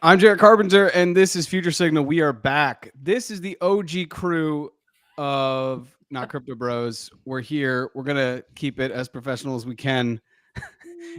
I'm Jarrett Carpenter, and this is Future Signal. We are back. This is the OG crew of Not Crypto Bros. We're here. We're going to keep it as professional as we can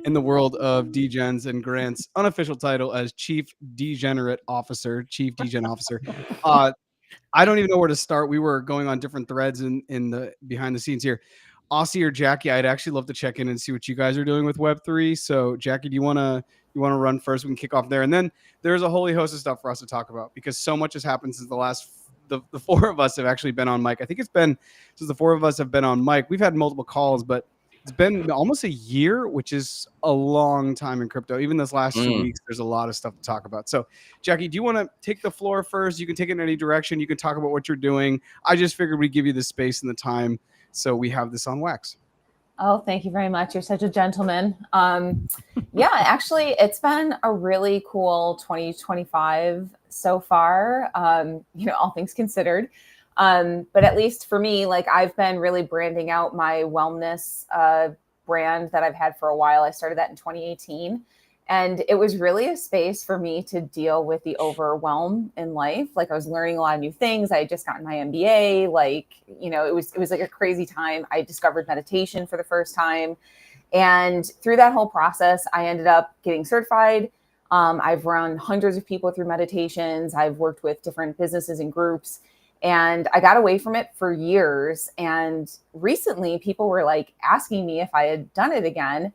in the world of Degens and Grant's unofficial title as Chief Degenerate Officer, Chief Degen Officer. I don't even know where to start. We were going on different threads in the behind the scenes here. Aussie or Jacki, I'd actually love to check in and see what you guys are doing with Web3. So, Jacki, do you want to run first? We can kick off there, and then there's a holy host of stuff for us to talk about because so much has happened since the four of us have actually been on mic. I think it's been since the four of us have been on mic. We've had multiple calls, but it's been almost a year, which is a long time in crypto. Even this last 2 weeks, there's a lot of stuff to talk about. So, Jacki, do you want to take the floor first? You can take it in any direction. You can talk about what you're doing. I just figured we'd give you the space and the time so we have this on wax. Oh, thank you very much. You're such a gentleman. Yeah, actually, it's been a really cool 2025 so far, all things considered. But at least for me, like I've been really branding out my wellness brand that I've had for a while. I started that in 2018. And it was really a space for me to deal with the overwhelm in life. Like I was learning a lot of new things. I had just gotten my MBA. It was like a crazy time. I discovered meditation for the first time. And through that whole process, I ended up getting certified. I've run hundreds of people through meditations. I've worked with different businesses and groups. And I got away from it for years. And recently people were like asking me if I had done it again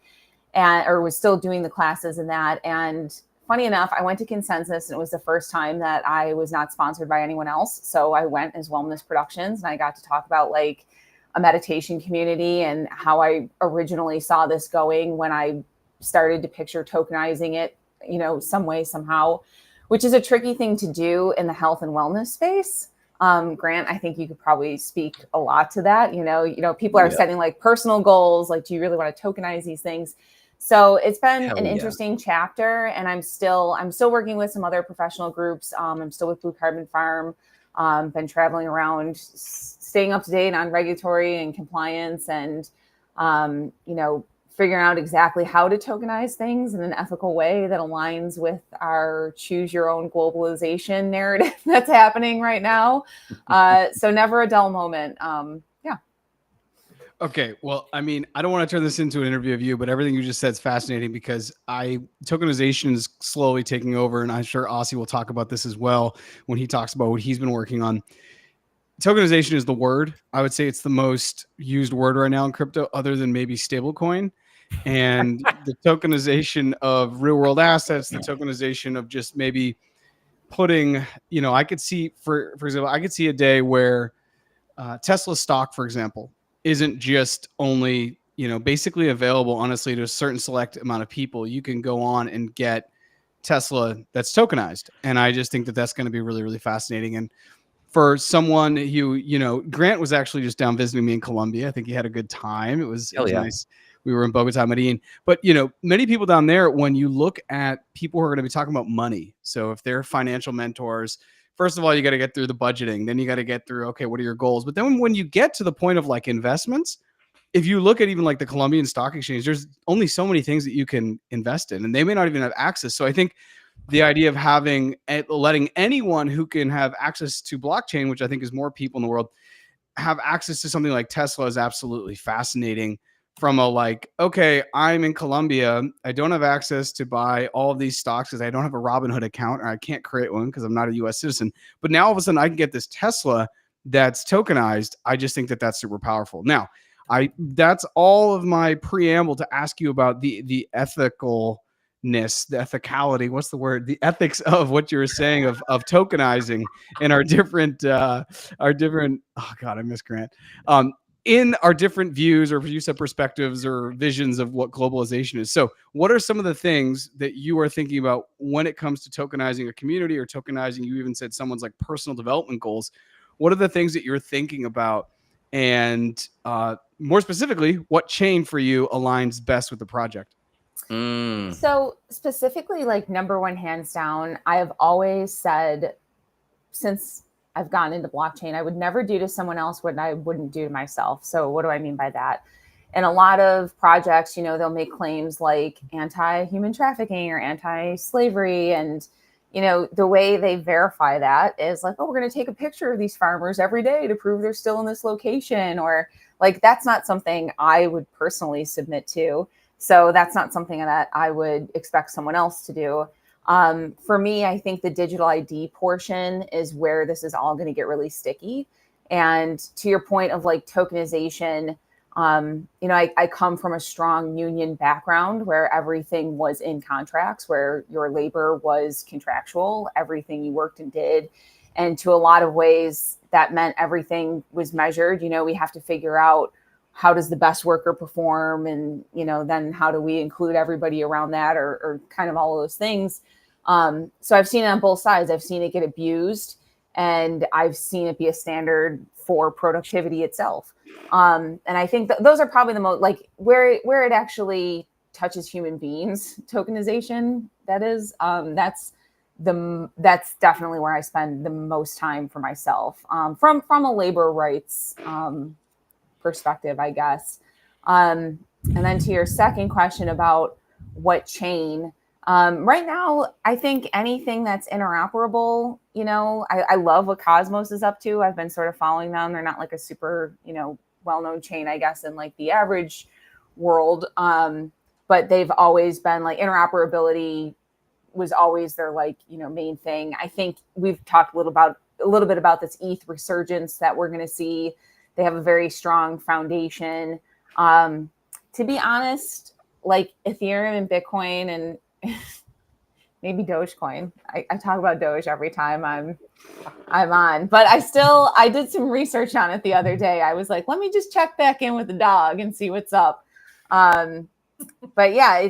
or was still doing the classes and that. And funny enough, I went to Consensus and it was the first time that I was not sponsored by anyone else. So I went as Wellness Productions and I got to talk about like a meditation community and how I originally saw this going when I started to picture tokenizing it, some way, somehow, which is a tricky thing to do in the health and wellness space. Grant, I think you could probably speak a lot to that. People are setting like personal goals. Like, do you really want to tokenize these things? So it's been an interesting chapter, and I'm still working with some other professional groups. I'm still with Blue Carbon Farm. Been traveling around, staying up to date on regulatory and compliance, and figuring out exactly how to tokenize things in an ethical way that aligns with our choose your own globalization narrative that's happening right now. So never a dull moment. Okay, well, I mean, I don't want to turn this into an interview of you, but everything you just said is fascinating because tokenization is slowly taking over, and I'm sure Aussie will talk about this as well when he talks about what he's been working on. Tokenization is the word. I would say it's the most used word right now in crypto, other than maybe stablecoin. And the tokenization of real world assets, the tokenization of just maybe putting, I could see, for example, I could see a day where Tesla stock, for example, isn't just only, basically available, honestly, to a certain select amount of people. You can go on and get Tesla that's tokenized. And I just think that that's going to be really, really fascinating. And for someone who, Grant was actually just down visiting me in Colombia. I think he had a good time. It was nice. We were in Bogota, Medellin. But, many people down there, when you look at people who are going to be talking about money, so if they're financial mentors, first of all, you got to get through the budgeting. Then you got to get through, okay, what are your goals? But then when you get to the point of like investments, if you look at even like the Colombian Stock Exchange, there's only so many things that you can invest in, and they may not even have access. So I think the idea of letting anyone who can have access to blockchain, which I think is more people in the world, have access to something like Tesla is absolutely fascinating. From okay, I'm in Colombia. I don't have access to buy all of these stocks because I don't have a Robinhood account, or I can't create one because I'm not a US citizen. But now all of a sudden I can get this Tesla that's tokenized. I just think that that's super powerful. Now, that's all of my preamble to ask you about the ethicalness, the ethicality, what's the word? The ethics of what you were saying of tokenizing in our different, oh God, I miss Grant. In our different views or use of perspectives or visions of what globalization is. So what are some of the things that you are thinking about when it comes to tokenizing a community or tokenizing, you even said someone's like personal development goals? What are the things that you're thinking about? And more specifically, what chain for you aligns best with the project? So specifically, like number one, hands down, I have always said since I've gone into blockchain, I would never do to someone else what I wouldn't do to myself. So what do I mean by that? In a lot of projects, they'll make claims like anti-human trafficking or anti-slavery. And, the way they verify that is like, oh, we're going to take a picture of these farmers every day to prove they're still in this location, or like, that's not something I would personally submit to. So that's not something that I would expect someone else to do. For me, I think the digital ID portion is where this is all going to get really sticky. And to your point of like tokenization, I come from a strong union background where everything was in contracts, where your labor was contractual, everything you worked and did. And to a lot of ways, that meant everything was measured. We have to figure out, how does the best worker perform? And, then how do we include everybody around that, or kind of all of those things. So I've seen it on both sides. I've seen it get abused, and I've seen it be a standard for productivity itself. And I think those are probably the most, like, where it actually touches human beings, tokenization, that is, that's definitely where I spend the most time for myself, from a labor rights perspective, I guess. And then to your second question about what chain, right now, I think anything that's interoperable, I love what Cosmos is up to. I've been sort of following them. They're not like a super, well-known chain, I guess, in like the average world. But they've always been like, interoperability was always their like, main thing. I think we've talked a little bit about this ETH resurgence that we're going to see. They have a very strong foundation. To be honest, like Ethereum and Bitcoin and maybe Dogecoin. I talk about Doge every time I'm on, but I did some research on it the other day. I was like, let me just check back in with the dog and see what's up. But yeah,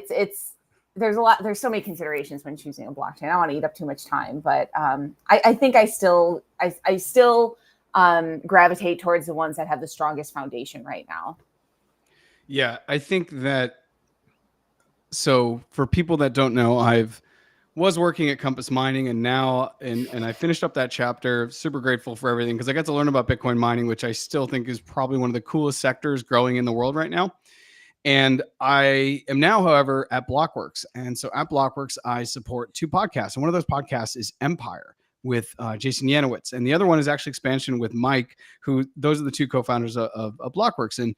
there's so many considerations when choosing a blockchain. I don't want to eat up too much time, but I think I still gravitate towards the ones that have the strongest foundation right now. Yeah, I think that. So for people that don't know, was working at Compass Mining, and now and I finished up that chapter. Super grateful for everything, because I got to learn about Bitcoin mining, which I still think is probably one of the coolest sectors growing in the world right now. And I am now, however, at Blockworks. And so at Blockworks, I support two podcasts. And one of those podcasts is Empire with Jason Yanowitz. And the other one is actually Expansion with Mike, those are the two co-founders of Blockworks. And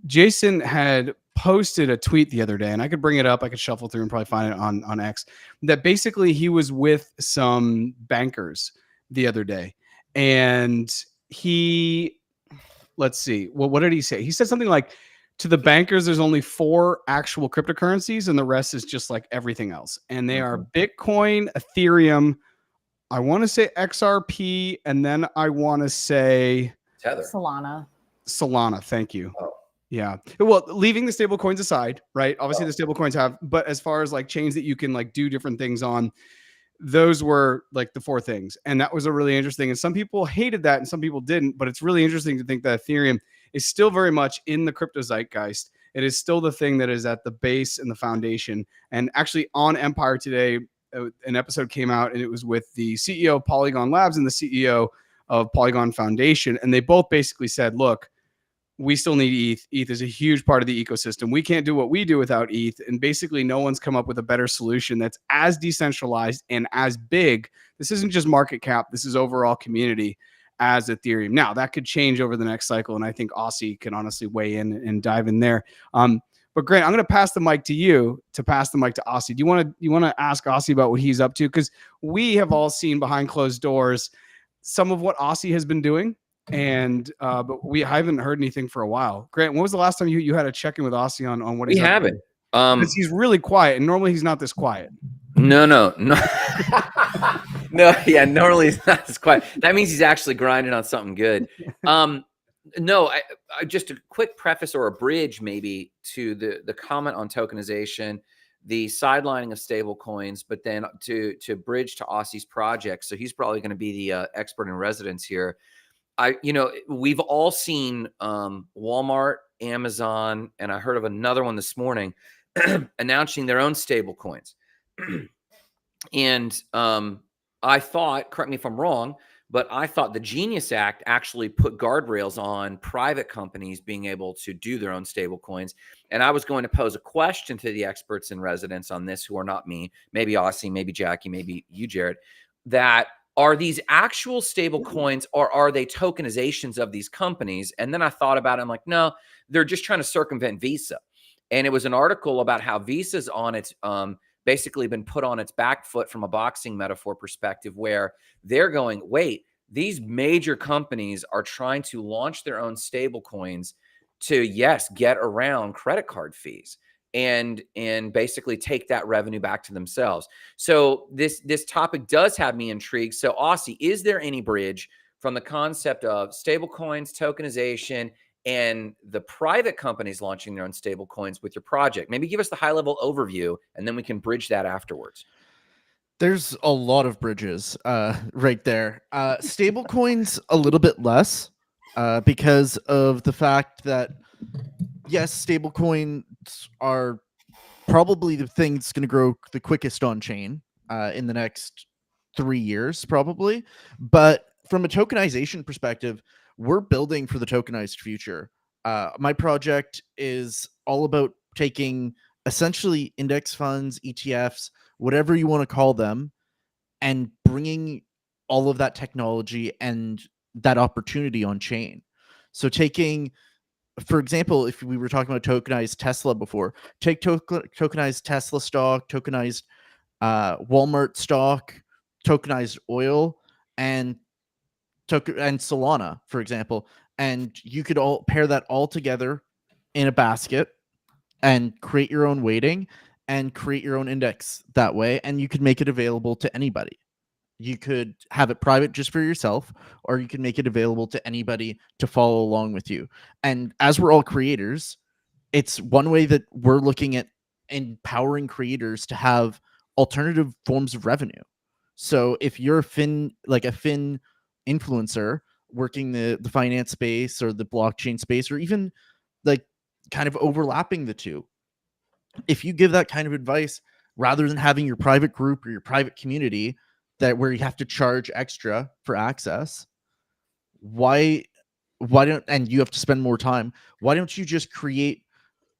Jason had posted a tweet the other day, and I could bring it up. I could shuffle through and probably find it on X, that basically he was with some bankers the other day. And let's see. Well, what did he say? He said something like, to the bankers, there's only 4 actual cryptocurrencies, and the rest is just like everything else. And they are Bitcoin, Ethereum, I want to say XRP, and then I want to say Tether. Solana. Thank you. Oh. Yeah. Well, leaving the stable coins aside, right? Obviously the stable coins but as far as like chains that you can like do different things on, those were like the 4 things. And that was a really interesting, and some people hated that and some people didn't, but it's really interesting to think that Ethereum is still very much in the crypto zeitgeist. It is still the thing that is at the base and the foundation. And actually on Empire today, an episode came out, and it was with the CEO of Polygon Labs and the CEO of Polygon Foundation. And they both basically said, look, we still need ETH. ETH is a huge part of the ecosystem. We can't do what we do without ETH. And basically no one's come up with a better solution that's as decentralized and as big. This isn't just market cap. This is overall community as Ethereum. Now that could change over the next cycle. And I think Aussie can honestly weigh in and dive in there. But Grant, I'm going to pass the mic to you to pass the mic to Aussie. Do you want to ask Aussie about what he's up to? Because we have all seen behind closed doors some of what Aussie has been doing. And but I haven't heard anything for a while. Grant, when was the last time you had a check-in with Aussie on what he's We haven't. Because he's really quiet, and normally he's not this quiet. No. No, yeah, normally he's not this quiet. That means he's actually grinding on something good. No, I just a quick preface or a bridge maybe to the comment on tokenization, the sidelining of stable coins, but then to bridge to Aussie's project. So he's probably going to be the expert in residence here. We've all seen Walmart, Amazon, and I heard of another one this morning announcing their own stable coins. And I thought, correct me if I'm wrong, But I thought the Genius Act actually put guardrails on private companies being able to do their own stable coins. And I was going to pose a question to the experts in residence on this, who are not me, maybe Aussie, maybe Jackie, maybe you, Jarrett, that are these actual stable coins, or are they tokenizations of these companies? And then I thought about it. I'm like, no, they're just trying to circumvent Visa. And it was an article about how Visa's on its basically been put on its back foot from a boxing metaphor perspective, where they're going, wait, these major companies are trying to launch their own stable coins to, yes, get around credit card fees and basically take that revenue back to themselves. So this topic does have me intrigued. So Aussie, is there any bridge from the concept of stable coins, tokenization, and the private companies launching their own stable coins with your project? Maybe give us the high level overview, and then we can bridge that afterwards. There's a lot of bridges right there. Stable coins a little bit less because of the fact that, yes, stable coins are probably the thing that's going to grow the quickest on chain in the next 3 years, probably. But from a tokenization perspective, we're building for the tokenized future. My project is all about taking essentially index funds, ETFs, whatever you want to call them, and bringing all of that technology and that opportunity on chain. So taking, for example, if we were talking about tokenized Tesla before, take tokenized Tesla stock, tokenized Walmart stock, tokenized oil, and Solana, for example, and you could all pair that all together in a basket and create your own weighting and create your own index that way, and you could make it available to anybody. You could have it private just for yourself, or you can make it available to anybody to follow along with you. And as we're all creators, it's one way that we're looking at empowering creators to have alternative forms of revenue. So if you're a fin influencer working the finance space or the blockchain space, or even like kind of overlapping the two, if you give that kind of advice rather than having your private group or your private community that where you have to charge extra for access, why don't, and you have to spend more time, why don't you just create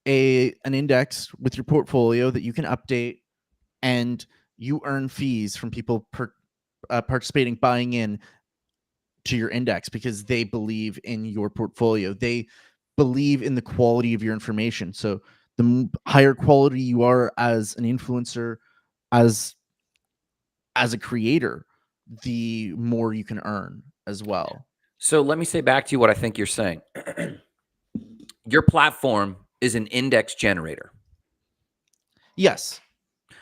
an index with your portfolio that you can update, and you earn fees from people participating, buying in to your index because they believe in your portfolio, they believe in the quality of your information. So the higher quality you are as an influencer, as a creator, the more you can earn as well. So let me say back to you what I think you're saying. Your platform is an index generator. Yes.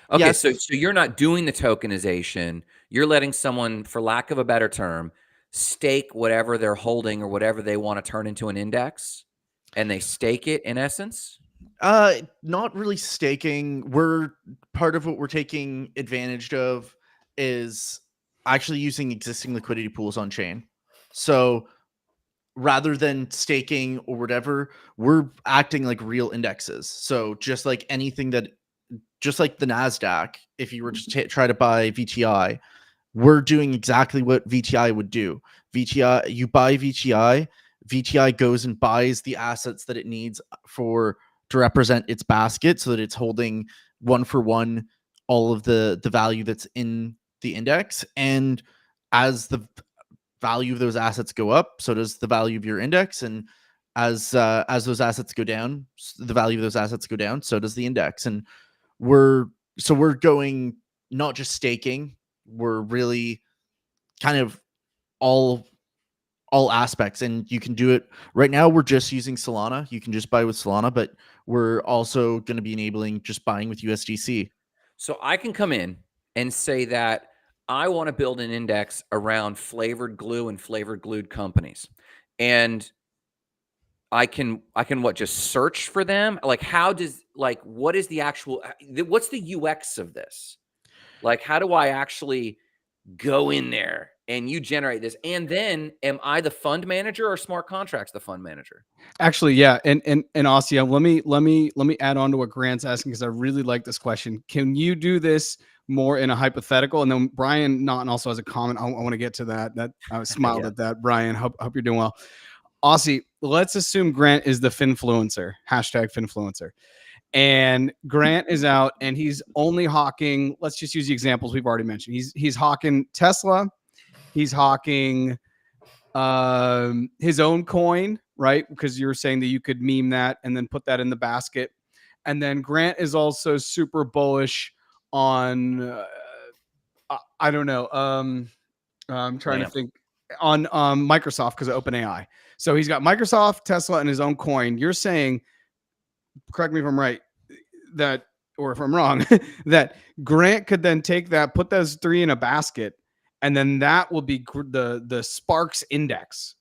Okay, yes. so you're not doing the tokenization. You're letting someone, for lack of a better term, stake whatever they're holding or whatever they want to turn into an index, and they stake it in essence? Not really staking. We're part of what we're taking advantage of is actually using existing liquidity pools on chain. So rather than staking or whatever, we're acting like real indexes. So just like anything that, just like the NASDAQ, if you were to try to buy VTI, we're doing exactly what VTI would do. VTI, you buy VTI, VTI goes and buys the assets that it needs to represent its basket, so that it's holding one for one all of the value that's in the index. And as the value of those assets go up, so does the value of your index. And as those assets go down, the value of those assets go down, so does the index. And we're going not just staking, we're really kind of all aspects. And you can do it right now. We're just using Solana. You can just buy with Solana, but we're also going to be enabling just buying with USDC. So I can come in and say that I want to build an index around flavored glue and flavored glued companies. And I can what, just search for them? Like, what is the actual, what's the UX of this? Like, how do I actually go in there and you generate this? And then am I the fund manager, or smart contracts the fund manager? Actually, yeah. And Aussie, let me add on to what Grant's asking, because I really like this question. Can you do this more in a hypothetical, and then Brian Naughton also has a comment. I want to get to that. I smiled Yeah. at that. Brian, hope you're doing well. Aussie, let's assume Grant is the Finfluencer, #Finfluencer. And Grant is out and he's only hawking, let's just use the examples we've already mentioned. He's hawking Tesla, he's hawking his own coin, right? Because you were saying that you could meme that and then put that in the basket. And then Grant is also super bullish on I don't know. I'm trying to think on Microsoft because of OpenAI. So he's got Microsoft, Tesla, and his own coin. You're saying, correct me if I'm right, that, or if I'm wrong, that Grant could then take that, put those three in a basket, and then that will be the Sparks index.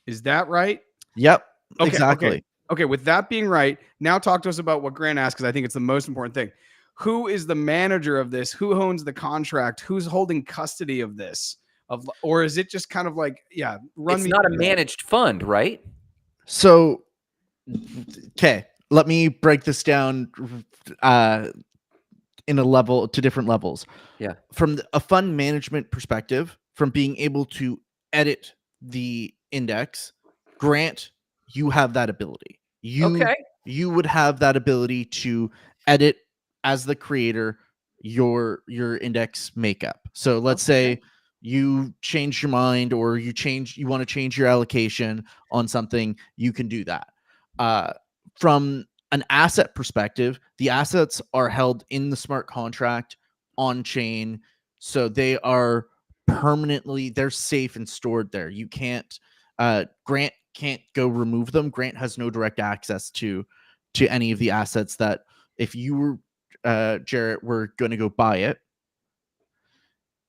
Is that right? Yep. Okay, exactly. Okay. With that being right, now talk to us about what Grant asked, because I think it's the most important thing. Who is the manager of this? Who owns the contract? Who's holding custody of this? Or is it just kind of like, yeah, It's not a managed fund, right? So, okay, let me break this down in a level to different levels. Yeah. From a fund management perspective, from being able to edit the index, Grant, you have that ability. You would have that ability to edit as the creator your index makeup. So let's say you change your mind or you want to change your allocation on something, you can do that. From an asset perspective, the assets are held in the smart contract on chain, so they are they're safe and stored there. You can't Grant can't go remove them. Grant has no direct access to any of the assets that if you were Jarrett were going to go buy it,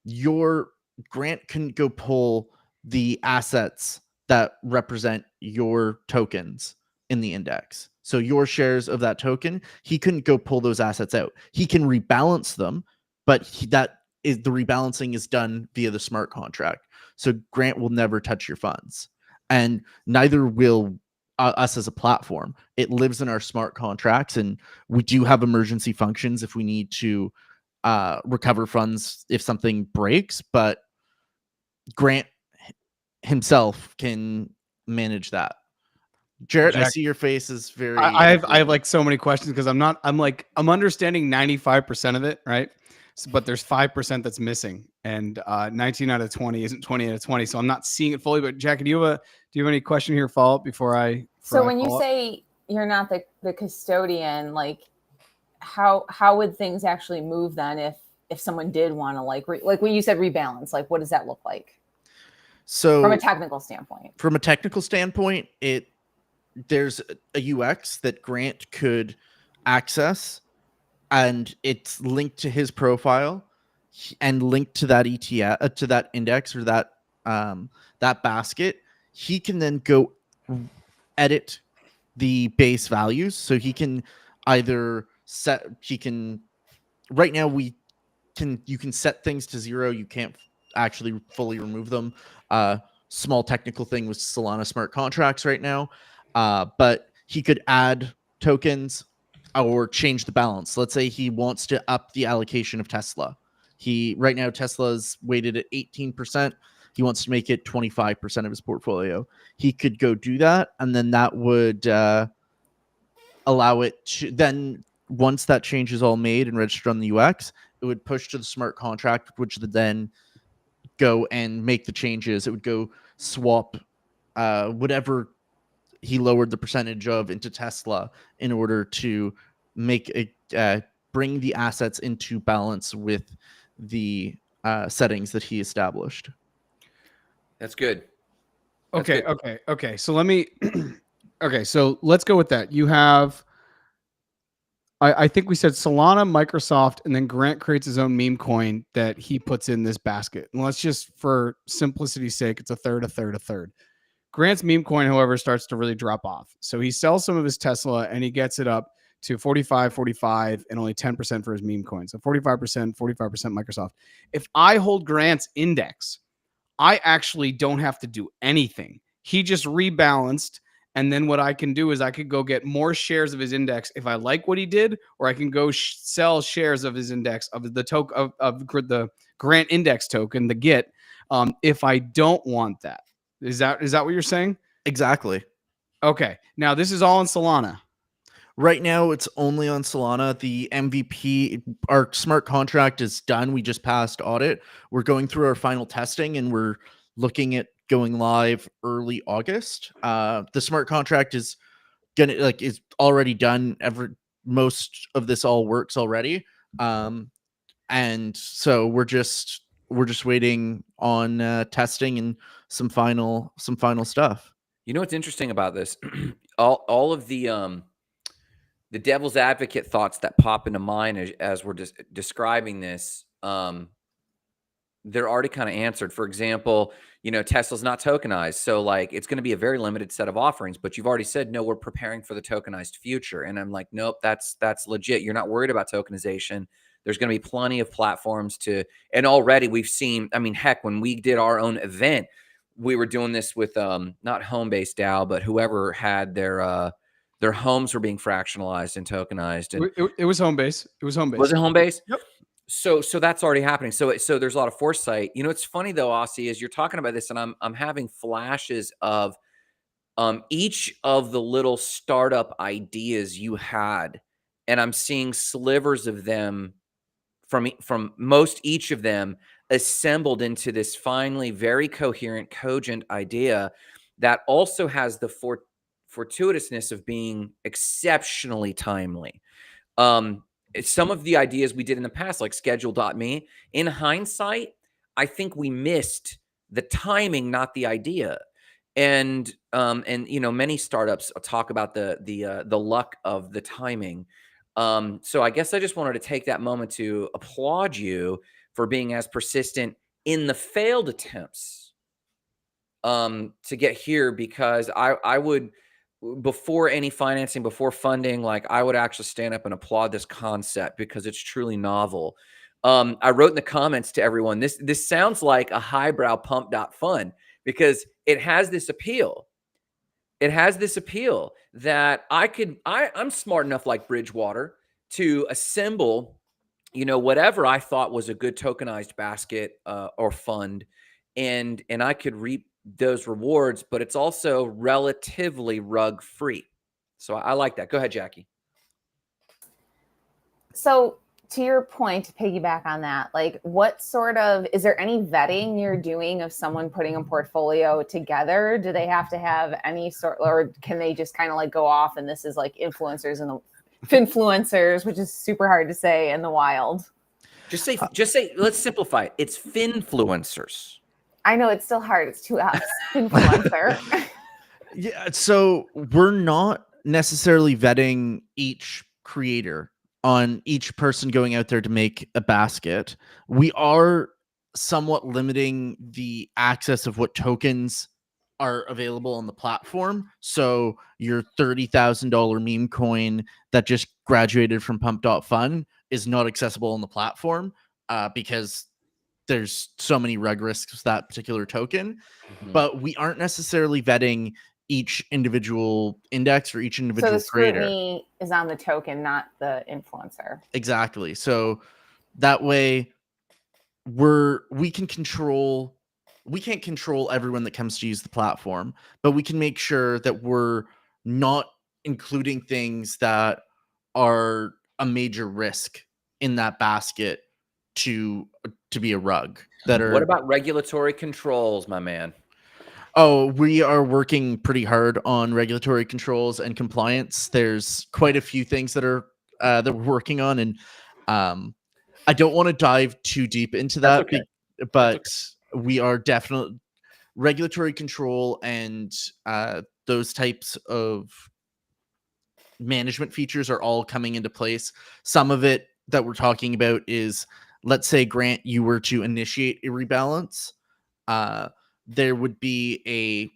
your Grant can go pull the assets that represent your tokens in the index. So your shares of that token, he couldn't go pull those assets out. He can rebalance them, but the rebalancing is done via the smart contract. So Grant will never touch your funds, and neither will us as a platform. It lives in our smart contracts, and we do have emergency functions if we need to recover funds if something breaks, but Grant himself can manage that. Jarrett, I see your face is very. I have like so many questions because I'm understanding 95% of it, right? So, but there's 5% that's missing, and 19 out of 20 isn't 20 out of 20. So I'm not seeing it fully. But Jackie, do you have any question here? Follow up before I. So when you say you're not the custodian, like how would things actually move then if someone did want to like when you said rebalance, like what does that look like? So from a technical standpoint, there's a UX that Grant could access, and it's linked to his profile and linked to that ETF, to that index or that basket. He can then go edit the base values. So he can either right now you can set things to 0. You can't actually fully remove them. Small technical thing with Solana smart contracts right now. But he could add tokens or change the balance. Let's say he wants to up the allocation of Tesla. Right now Tesla's weighted at 18%. He wants to make it 25% of his portfolio. He could go do that, and then that would allow it to then, once that change is all made and registered on the UX, it would push to the smart contract, which would then go and make the changes. It would go swap whatever he lowered the percentage of into Tesla in order to make bring the assets into balance with the settings that he established. That's good. Okay. So let me. Okay, so let's go with that. You have. I think we said Solana, Microsoft, and then Grant creates his own meme coin that he puts in this basket. And let's just, for simplicity's sake, it's a third. Grant's meme coin, however, starts to really drop off. So he sells some of his Tesla and he gets it up to 45, and only 10% for his meme coin. So 45% Microsoft. If I hold Grant's index, I actually don't have to do anything. He just rebalanced And then what I can do is I could go get more shares of his index if I like what he did, or I can go sell shares of his index of the token of the Grant index token, the GIT, if I don't want that. Is that what you're saying? Exactly. Okay. Now this is all in Solana. Right now, it's only on Solana. The MVP, our smart contract is done. We just passed audit. We're going through our final testing, and we're looking at going live early August. The smart contract is is already done. Most of this all works already, and so we're just waiting on testing and some final stuff. You know what's interesting about this? all of the devil's advocate thoughts that pop into mind as we're describing this, they're already kind of answered. For example, Tesla's not tokenized, so like it's going to be a very limited set of offerings. But you've already said no, we're preparing for the tokenized future, and I'm like, nope, that's legit. You're not worried about tokenization. There's going to be plenty of platforms and already we've seen. I mean, heck, when we did our own event, we were doing this with not Homebase DAO, but whoever had their homes were being fractionalized and tokenized. And it was Homebase. It was Homebase. Was it Homebase? Yep. So that's already happening. So there's a lot of foresight. It's funny though, Aussie, as you're talking about this, and I'm having flashes of each of the little startup ideas you had, and I'm seeing slivers of them from most each of them assembled into this finally very coherent, cogent idea that also has the fortuitousness of being exceptionally timely. Some of the ideas we did in the past, like Schedule.me, in hindsight, I think we missed the timing, not the idea. And many startups talk about the luck of the timing. So I guess I just wanted to take that moment to applaud you for being as persistent in the failed attempts to get here, because I would, before any financing, before funding, like I would actually stand up and applaud this concept because it's truly novel. I wrote in the comments to everyone, this sounds like a highbrow pump.fun because it has this appeal. It has this appeal that I'm smart enough, like Bridgewater, to assemble, whatever I thought was a good tokenized basket or fund, and I could reap those rewards, but it's also relatively rug free. So I like that. Go ahead, Jackie. So to your point, to piggyback on that, like is there any vetting you're doing of someone putting a portfolio together? Do they have to have any sort, or can they just kind of like go off and this is like influencers and finfluencers, which is super hard to say in the wild? Just say, let's simplify it. It's finfluencers. I know it's still hard. It's 2 F's. Influencer. Yeah. So we're not necessarily vetting each creator on each person going out there to make a basket. We are somewhat limiting the access of what tokens are available on the platform. So your $30,000 meme coin that just graduated from pump.fun is not accessible on the platform because there's so many rug risks with that particular token. Mm-hmm. But we aren't necessarily vetting each individual index or each individual so the scrutiny creator is on the token, not the influencer. Exactly. So that way we can't control everyone that comes to use the platform, but we can make sure that we're not including things that are a major risk in that basket to be a rug. What about regulatory controls, my man? Oh, we are working pretty hard on regulatory controls and compliance. There's quite a few things that we're working on, and I don't want to dive too deep into that. Okay. But we are definitely regulatory control and those types of management features are all coming into place. Some of it that we're talking about is, let's say, Grant, you were to initiate a rebalance. There would be a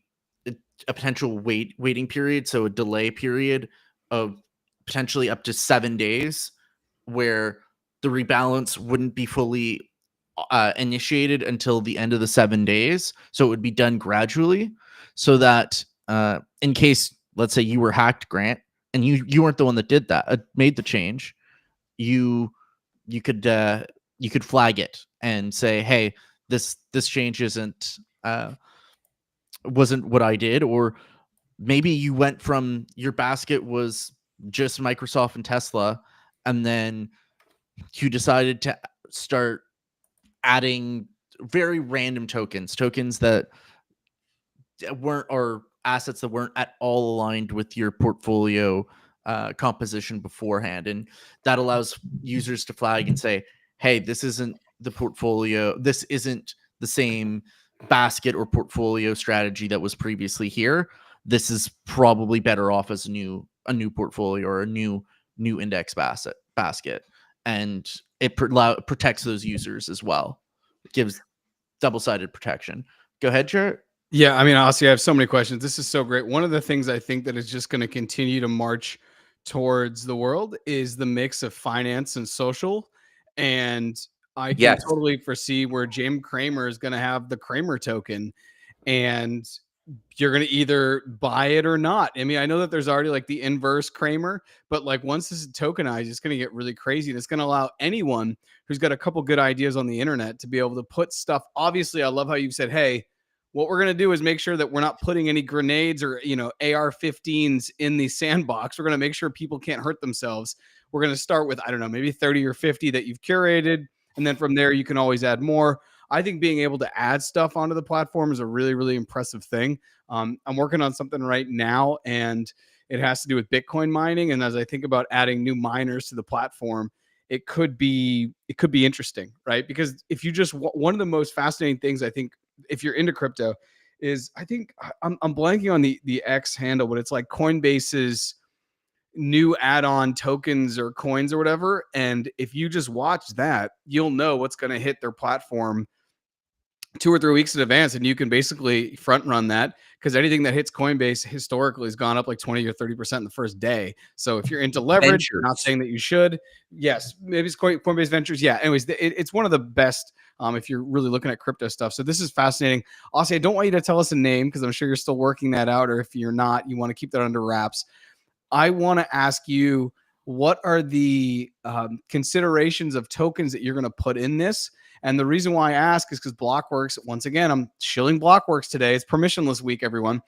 potential waiting period, so a delay period of potentially up to 7 days, where the rebalance wouldn't be fully initiated until the end of the 7 days. So it would be done gradually, so that in case let's say you were hacked, Grant, and you weren't the one that did that, made the change, you could flag it and say, hey, this change wasn't what I did. Or maybe you went from your basket was just Microsoft and Tesla, and then you decided to start adding very random tokens that weren't, or assets that weren't at all aligned with your portfolio composition beforehand. And that allows users to flag and say, hey, this isn't the portfolio. This isn't the same basket or portfolio strategy that was previously here. This is probably better off as a new portfolio or a new index basket. And it protects those users as well. It gives double-sided protection. Go ahead, Jarrett. Yeah, I mean, honestly, I have so many questions. This is so great. One of the things I think that is just going to continue to march towards the world is the mix of finance and social. And I can Yes. totally foresee where James Cramer is going to have the Cramer token, and you're going to either buy it or not. I mean, I know that there's already like the inverse Kramer, but like once this is tokenized, it's going to get really crazy. And it's going to allow anyone who's got a couple good ideas on the internet to be able to put stuff. Obviously, I love how you said, hey, what we're going to do is make sure that we're not putting any grenades or, AR-15s in the sandbox. We're going to make sure people can't hurt themselves. We're going to start with, I don't know, maybe 30 or 50 that you've curated. And then from there, you can always add more. I think being able to add stuff onto the platform is a really, really impressive thing. I'm working on something right now, and it has to do with Bitcoin mining. And as I think about adding new miners to the platform, it could be interesting, right? Because if you just, one of the most fascinating things I think, if you're into crypto, is I think I'm blanking on the X handle, but it's like Coinbase's new add-on tokens or coins or whatever. And if you just watch that, you'll know what's going to hit their platform 2 or 3 weeks in advance, and you can basically front run that, because anything that hits Coinbase historically has gone up like 20 or 30% in the first day. So if you're into leverage, not saying that you should, yes, maybe it's Coinbase Ventures. Yeah. Anyways, it's one of the best if you're really looking at crypto stuff. So this is fascinating. Aussie, I don't want you to tell us a name because I'm sure you're still working that out, or if you're not, you want to keep that under wraps. I want to ask you, what are the considerations of tokens that you're going to put in this? And the reason why I ask is because Blockworks, once again, I'm shilling Blockworks today. It's permissionless week, everyone.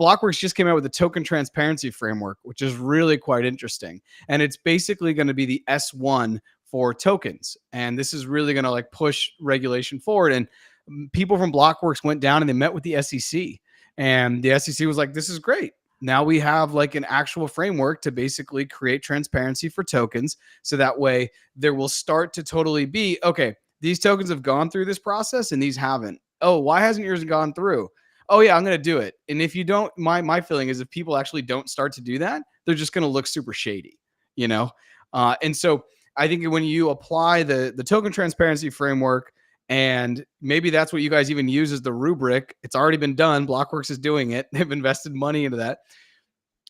Blockworks just came out with a token transparency framework, which is really quite interesting. And it's basically going to be the S1 for tokens. And this is really going to like push regulation forward. And people from Blockworks went down and they met with the SEC. And the SEC was like, this is great. Now we have like an actual framework to basically create transparency for tokens. So that way there will start to totally be, okay, these tokens have gone through this process and these haven't. Oh, why hasn't yours gone through? Oh yeah, I'm going to do it. And if you don't, my feeling is if people actually don't start to do that, they're just going to look super shady, And so I think when you apply the token transparency framework, and maybe that's what you guys even use as the rubric. It's already been done. Blockworks is doing it. They've invested money into that.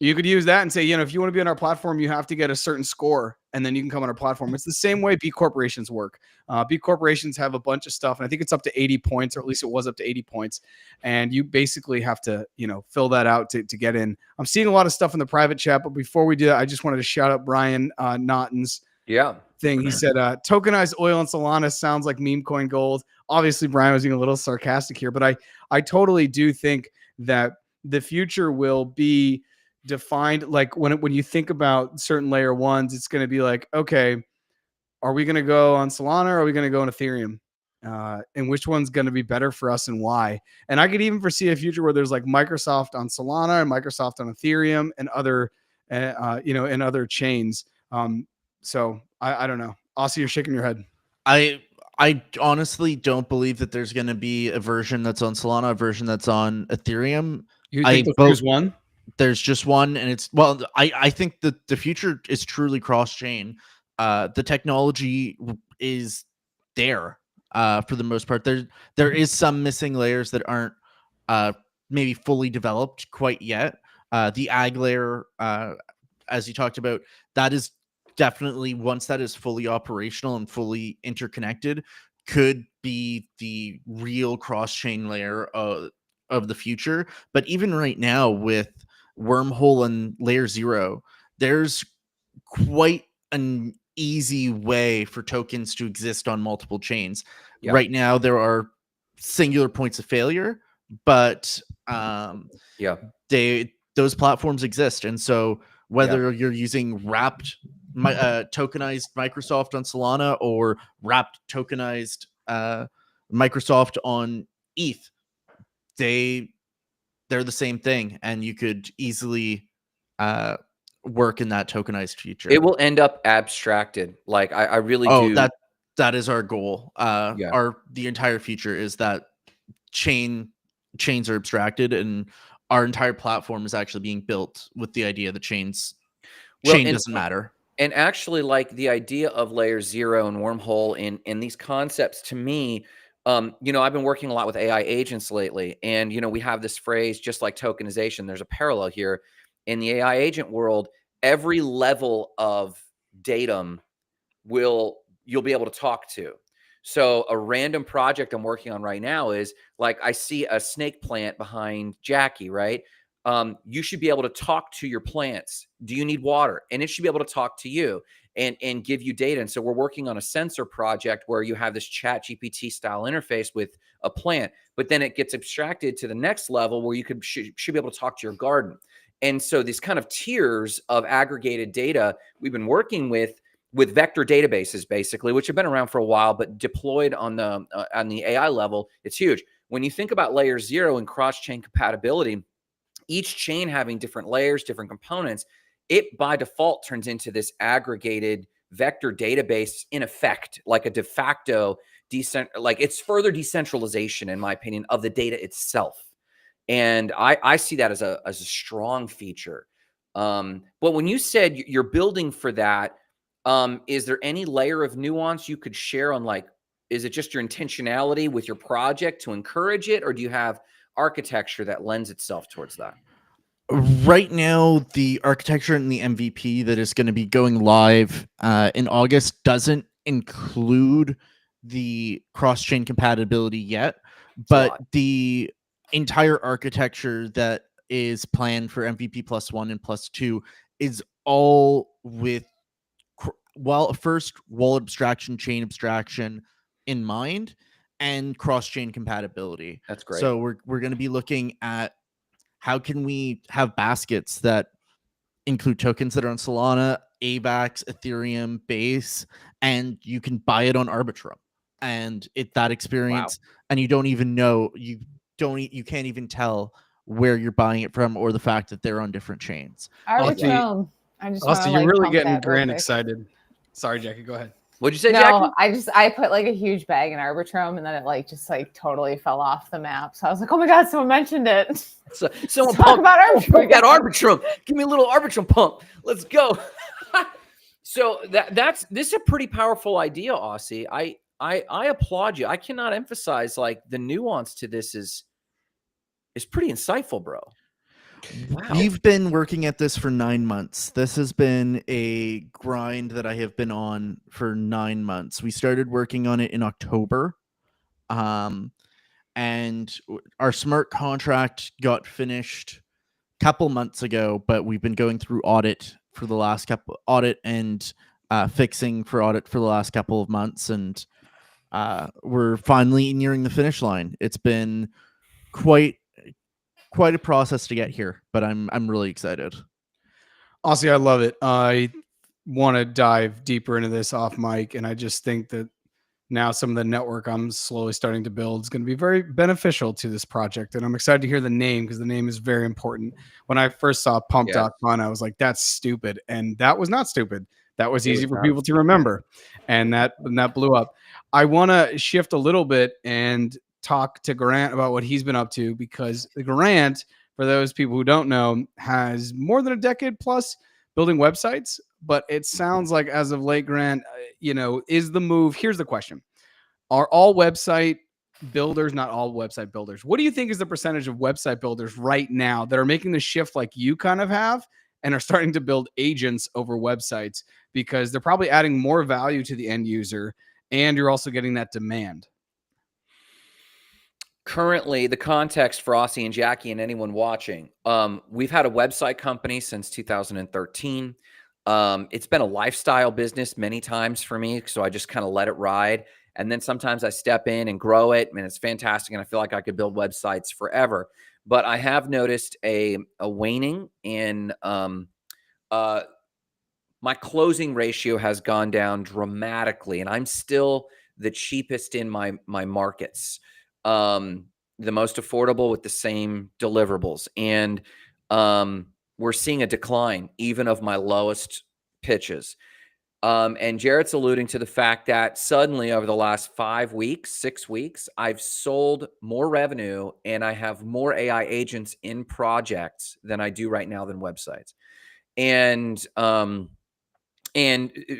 You could use that and say, if you want to be on our platform, you have to get a certain score, and then you can come on our platform. It's the same way B corporations work. B corporations have a bunch of stuff, and I think it's up to 80 points, or at least it was up to 80 points. And you basically have to, fill that out to get in. I'm seeing a lot of stuff in the private chat, but before we do that, I just wanted to shout out Brian Naughton's thing. He said, tokenized oil and Solana sounds like meme coin gold. Obviously, Brian was being a little sarcastic here, but I totally do think that the future will be defined. Like when you think about certain layer ones, it's going to be like, okay, are we going to go on Solana or are we going to go on Ethereum? And which one's going to be better for us and why? And I could even foresee a future where there's like Microsoft on Solana and Microsoft on Ethereum and other, and other chains. So I don't know. Aussie, you're shaking your head. I honestly don't believe that there's going to be a version that's on Solana, a version that's on Ethereum. You think there's one? There's just one, and I think that the future is truly cross-chain. The technology is there for the most part. There is some missing layers that aren't maybe fully developed quite yet. The ag layer, as you talked about, that is definitely, once that is fully operational and fully interconnected, could be the real cross-chain layer of the future. But even right now, with Wormhole and Layer 0, there's quite an easy way for tokens to exist on multiple chains. Yeah. Right now, there are singular points of failure, but those platforms exist. And so whether you're using wrapped tokenized Microsoft on Solana or wrapped tokenized Microsoft on ETH, they're the same thing, and you could easily work in that tokenized future. It will end up abstracted. Like I really do. That is our goal. The entire future is that chains are abstracted, and our entire platform is actually being built with the idea that chain doesn't matter. And actually, like the idea of Layer 0 and Wormhole and these concepts, to me, I've been working a lot with AI agents lately, and we have this phrase, just like tokenization. There's a parallel here in the AI agent world. Every level of datum you'll be able to talk to. So a random project I'm working on right now is like, I see a snake plant behind Jacki, right? You should be able to talk to your plants. Do you need water? And it should be able to talk to you and give you data. And so we're working on a sensor project where you have this chat GPT style interface with a plant, but then it gets abstracted to the next level where you should be able to talk to your garden. And so these kind of tiers of aggregated data we've been working with vector databases, basically, which have been around for a while, but deployed on the AI level, it's huge. When you think about Layer 0 and cross-chain compatibility, each chain having different layers, different components, it by default turns into this aggregated vector database, in effect, like a de facto like it's further decentralization, in my opinion, of the data itself. And I see that as a strong feature. But when you said you're building for that, is there any layer of nuance you could share on, like, is it just your intentionality with your project to encourage it, or do you have architecture that lends itself towards that? Right now, the architecture and the MVP that is going to be going live in August doesn't include the cross-chain compatibility yet, but the entire architecture that is planned for MVP +1 and +2 is all with first wallet abstraction, chain abstraction in mind, and cross-chain compatibility. That's great. So we're going to be looking at how can we have baskets that include tokens that are on Solana, AVAX, Ethereum, Base, and you can buy it on Arbitrum. And that experience, and you don't even know, you can't even tell where you're buying it from or the fact that they're on different chains. Arbitrum. Austin, you're really getting Grant excited. Sorry, Jacki, go ahead. What'd you say, no, Jacki? I put like a huge bag in Arbitrum, and then it just totally fell off the map. So I was like, oh my God, someone mentioned it. So someone talk about Arbitrum. That Arbitrum. Give me a little Arbitrum pump. Let's go. So this is a pretty powerful idea, Aussie. I applaud you. I cannot emphasize, like, the nuance to this is pretty insightful, bro. Wow. We've been working at this for 9 months. This has been a grind that I have been on for 9 months. We started working on it in October. And our smart contract got finished a couple months ago, but we've been going through audit for the last fixing for audit for the last couple of months, and we're finally nearing the finish line. It's been quite a process to get here, but I'm really excited. Aussie, I love it. I want to dive deeper into this off mic, and I just think that now some of the network I'm slowly starting to build is going to be very beneficial to this project. And I'm excited to hear the name, because the name is very important. When I first saw Pump.fun, I was like, that's stupid. And that was not stupid. That was easy for people to remember. And that blew up. I want to shift a little bit and talk to Grant about what he's been up to, because Grant, for those people who don't know, has more than a decade plus building websites. But it sounds like as of late, Grant, is the move. Here's the question. Are all website builders, not all website builders, what do you think is the percentage of website builders right now that are making the shift like you kind of have and are starting to build agents over websites, because they're probably adding more value to the end user and you're also getting that demand? Currently, the context for Aussie and Jacki and anyone watching, we've had a website company since 2013. It's been a lifestyle business many times for me, so I just kind of let it ride. And then sometimes I step in and grow it, and it's fantastic, and I feel like I could build websites forever. But I have noticed a waning in my closing ratio has gone down dramatically, and I'm still the cheapest in my markets, the most affordable with the same deliverables, and we're seeing a decline even of my lowest pitches. And Jarrett's alluding to the fact that suddenly over the last 5 weeks, 6 weeks, I've sold more revenue and I have more AI agents in projects than I do right now than websites. And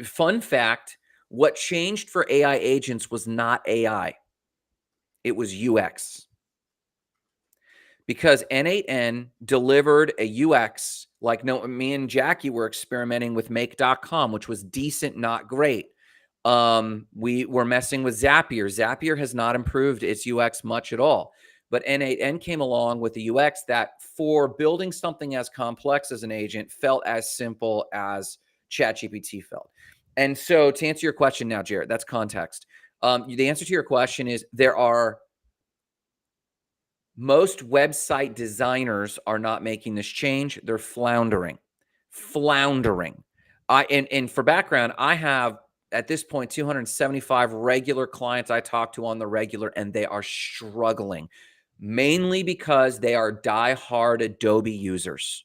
fun fact, what changed for AI agents was not AI. It was UX. Because N8N delivered a UX like me and Jacki were experimenting with make.com, which was decent, not great. We were messing with Zapier. Zapier has not improved its UX much at all. But N8N came along with a UX that for building something as complex as an agent felt as simple as ChatGPT felt. And so to answer your question now, Jarrett, that's context. The answer to your question is most website designers are not making this change. They're floundering. And for background, I have at this point 275 regular clients I talk to on the regular, and they are struggling mainly because they are diehard Adobe users.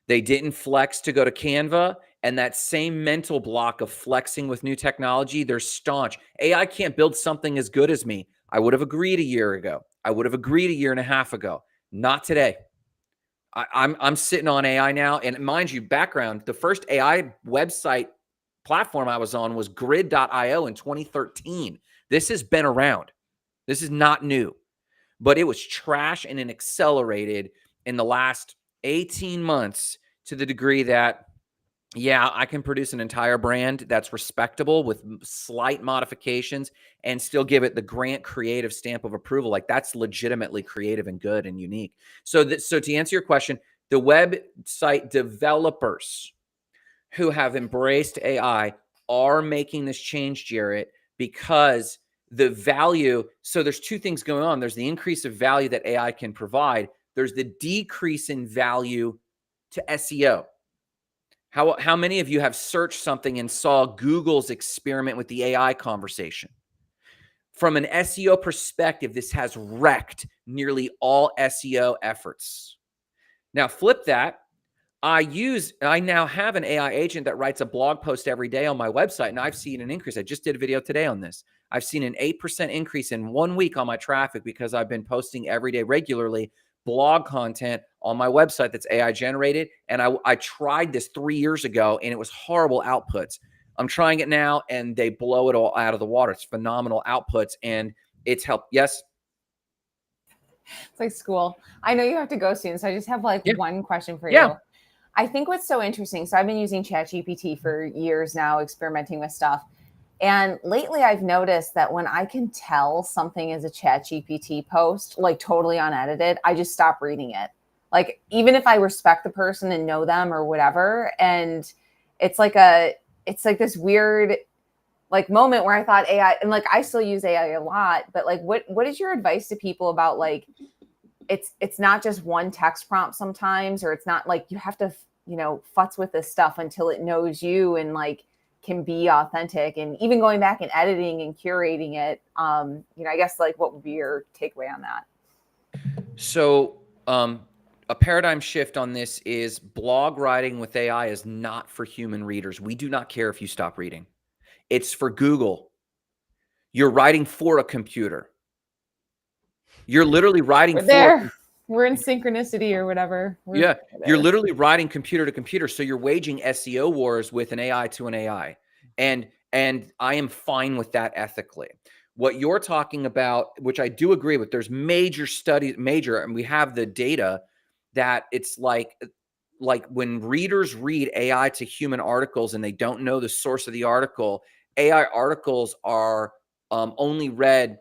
They didn't flex to go to Canva, and that same mental block of flexing with new technology, they're staunch. AI can't build something as good as me. I would have agreed a year ago. I would have agreed a year and a half ago. Not today. I'm sitting on AI now. And mind you, background, the first AI website platform I was on was grid.io in 2013. This has been around. This is not new. But it was trash and it accelerated in the last 18 months to the degree that, yeah, I can produce an entire brand that's respectable with slight modifications and still give it the grant creative stamp of approval. Like that's legitimately creative and good and unique. So to answer your question, the website developers who have embraced AI are making this change, Jarrett, because the value. So there's two things going on. There's the increase of value that AI can provide. There's the decrease in value to SEO. How many of you have searched something and saw Google's experiment with the AI conversation? From an SEO perspective, this has wrecked nearly all SEO efforts. Now, flip that. I now have an AI agent that writes a blog post every day on my website, and I've seen an increase. I just did a video today on this. I've seen an 8% increase in 1 week on my traffic because I've been posting every day regularly blog content on my website that's AI generated. And I tried this 3 years ago and it was horrible outputs. I'm trying it now and they blow it all out of the water. It's phenomenal outputs and it's helped. Yes. It's like school. I know you have to go soon, so I just have one question for Yeah. you. I think what's so interesting, so I've been using ChatGPT for years now, experimenting with stuff. And lately I've noticed that when I can tell something is a ChatGPT post, like totally unedited, I just stop reading it. Like, even if I respect the person and know them or whatever. And it's like this weird like moment where I thought AI, and like, I still use AI a lot, but like, what is your advice to people about like, it's not just one text prompt sometimes, or it's not like you have to, futz with this stuff until it knows you and like can be authentic. And even going back and editing and curating it, I guess like what would be your takeaway on that? So a paradigm shift on this is blog writing with AI is not for human readers. We do not care if you stop reading. It's for Google. You're writing for a computer. You're literally writing We're in synchronicity or whatever. You're literally writing computer to computer. So you're waging SEO wars with an AI to an AI. And I am fine with that ethically. What you're talking about, which I do agree with, there's major studies, and we have the data that it's like when readers read AI to human articles and they don't know the source of the article, AI articles are only read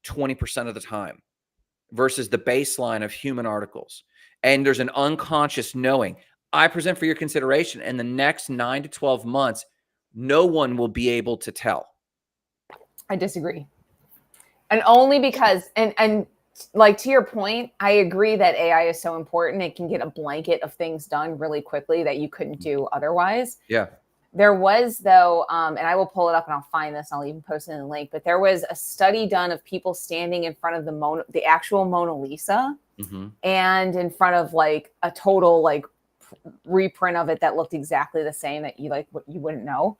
20% of the time versus the baseline of human articles. And there's an unconscious knowing. I present for your consideration, in the next 9 to 12 months, no one will be able to tell. I disagree. And only because, and like to your point, I agree that AI is so important. It can get a blanket of things done really quickly that you couldn't do otherwise. Yeah. There was, though, and I will pull it up and I'll find this. I'll even post it in the link. But there was a study done of people standing in front of the actual Mona Lisa, and in front of like a total like reprint of it that looked exactly the same that you wouldn't know.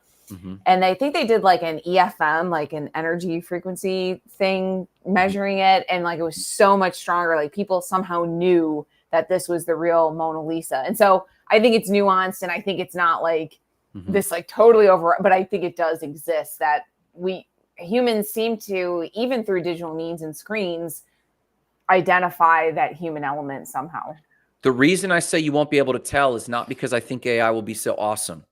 And I think they did like an EFM, like an energy frequency thing, measuring it, and like it was so much stronger. Like people somehow knew that this was the real Mona Lisa. And so I think it's nuanced, and I think it's not like this like totally over, but I think it does exist that humans seem to, even through digital means and screens, identify that human element somehow. The reason I say you won't be able to tell is not because I think AI will be so awesome.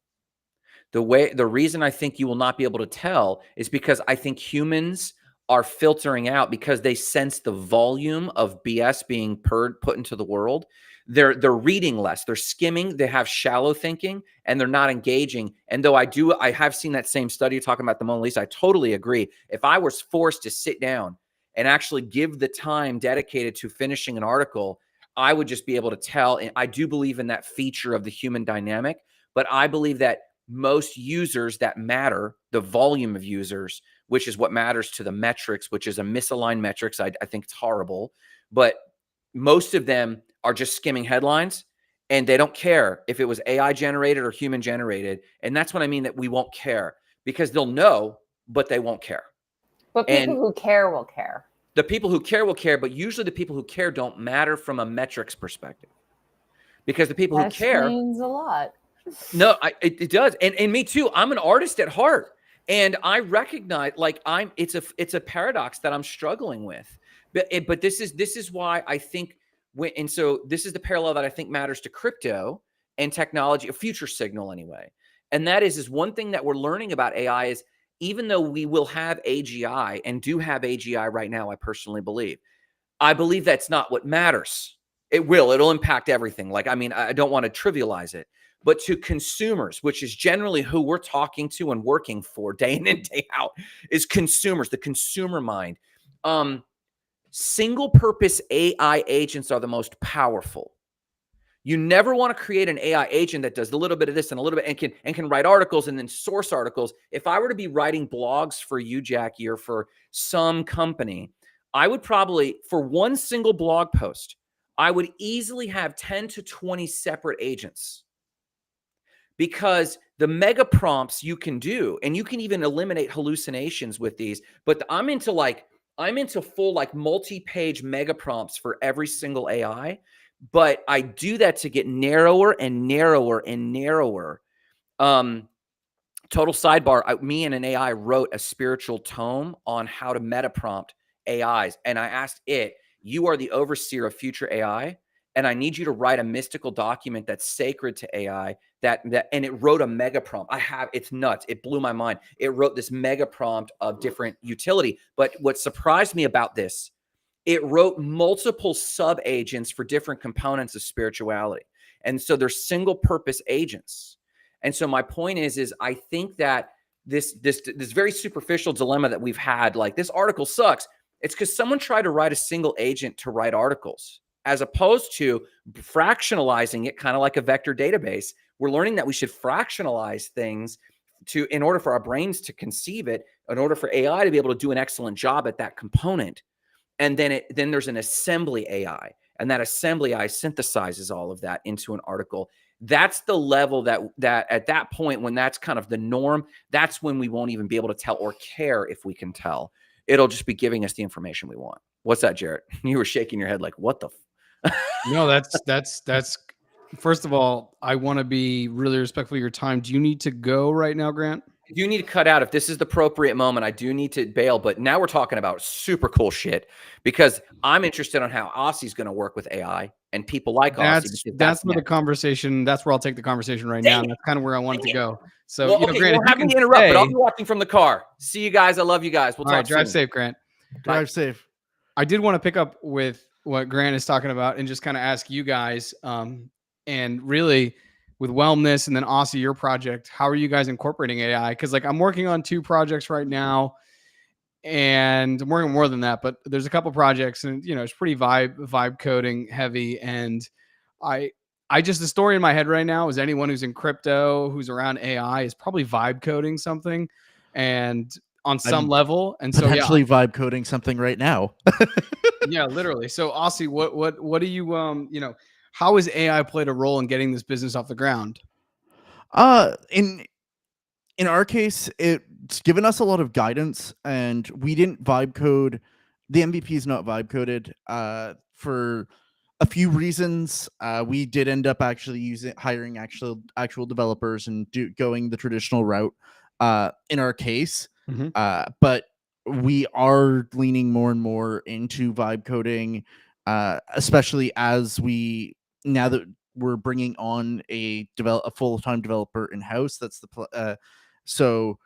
The reason I think you will not be able to tell is because I think humans are filtering out, because they sense the volume of BS being put into the world. They're reading less, they're skimming, they have shallow thinking, and they're not engaging. And though I have seen that same study talking about the Mona Lisa, I totally agree. If I was forced to sit down and actually give the time dedicated to finishing an article, I would just be able to tell. And I do believe in that feature of the human dynamic, but I believe that most users that matter, the volume of users, which is what matters to the metrics, which is a misaligned metrics. I think it's horrible, but most of them are just skimming headlines, and they don't care if it was AI generated or human generated. And that's what I mean, that we won't care, because they'll know, but they won't care. But people who care will care. The people who care will care, but usually the people who care don't matter from a metrics perspective, because the people who care means a lot. No, it does. And me too. I'm an artist at heart. And I recognize, like, it's a paradox that I'm struggling with. But this is why I think so this is the parallel that I think matters to crypto and technology, a future signal anyway. And that is one thing that we're learning about AI is, even though we will have AGI and do have AGI right now, I personally believe that's not what matters. It'll impact everything. Like, I mean, I don't want to trivialize it. But to consumers, which is generally who we're talking to and working for day in and day out, is consumers, the consumer mind. Single purpose AI agents are the most powerful. You never want to create an AI agent that does a little bit of this and a little bit and can write articles and then source articles. If I were to be writing blogs for you, Jackie, or for some company, I would probably, for one single blog post, I would easily have 10 to 20 separate agents. Because the mega prompts you can do, and you can even eliminate hallucinations with these, but I'm into full like multi-page mega prompts for every single AI, but I do that to get narrower and narrower and narrower. Total sidebar, me and an AI wrote a spiritual tome on how to meta prompt AIs. And I asked it, you are the overseer of future AI, and I need you to write a mystical document that's sacred to AI and it wrote a mega prompt. It's nuts. It blew my mind. It wrote this mega prompt of different utility. But what surprised me about this, it wrote multiple sub agents for different components of spirituality. And so they're single purpose agents. And so my point is I think that this very superficial dilemma that we've had, like, this article sucks. It's because someone tried to write a single agent to write articles, as opposed to fractionalizing it, kind of like a vector database. We're learning that we should fractionalize things in order for our brains to conceive it, in order for AI to be able to do an excellent job at that component. And then there's an assembly AI, and that assembly AI synthesizes all of that into an article. That's the level that at that point, when that's kind of the norm, that's when we won't even be able to tell or care if we can tell. It'll just be giving us the information we want. What's that, Jarrett? You were shaking your head like, what the? No, that's first of all, I want to be really respectful of your time. Do you need to go right now, Grant? You need to cut out. If this is the appropriate moment, I do need to bail. But now we're talking about super cool shit, because I'm interested on how Aussie's going to work with AI and people like Aussie. That's where the conversation. That's where I'll take the conversation right now. And that's kind of where I wanted to go. So, well, okay, Grant, you have me interrupt, but I'll be watching from the car. See you guys. I love you guys. We'll talk soon. Drive safe, Grant. Drive safe. I did want to pick up with what Grant is talking about and just kind of ask you guys, and really with wellness and then Aussie, your project, how are you guys incorporating AI? Because like I'm working on 2 projects right now, and I'm working more than that, but there's a couple projects, and it's pretty vibe coding heavy, and I just the story in my head right now is anyone who's in crypto, who's around AI, is probably vibe coding something, and on some I'm level, and so yeah. Potentially vibe coding something right now. Yeah, literally. So, Aussie, what do you how has AI played a role in getting this business off the ground? In our case, it's given us a lot of guidance, and we didn't vibe code. The MVP is not vibe coded for a few reasons. We did end up actually hiring actual developers and going the traditional route. In our case, but we are leaning more and more into vibe coding, especially as now that we're bringing on a full-time developer in house. That's so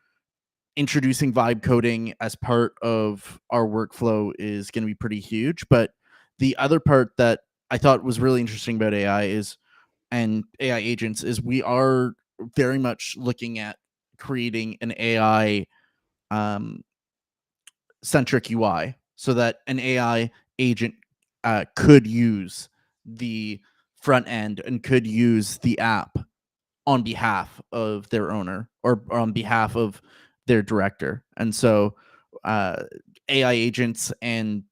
introducing vibe coding as part of our workflow is going to be pretty huge. But the other part that I thought was really interesting about and AI agents is we are very much looking at creating an AI centric UI so that an AI agent could use the front end and could use the app on behalf of their owner or on behalf of their director. And so AI agents and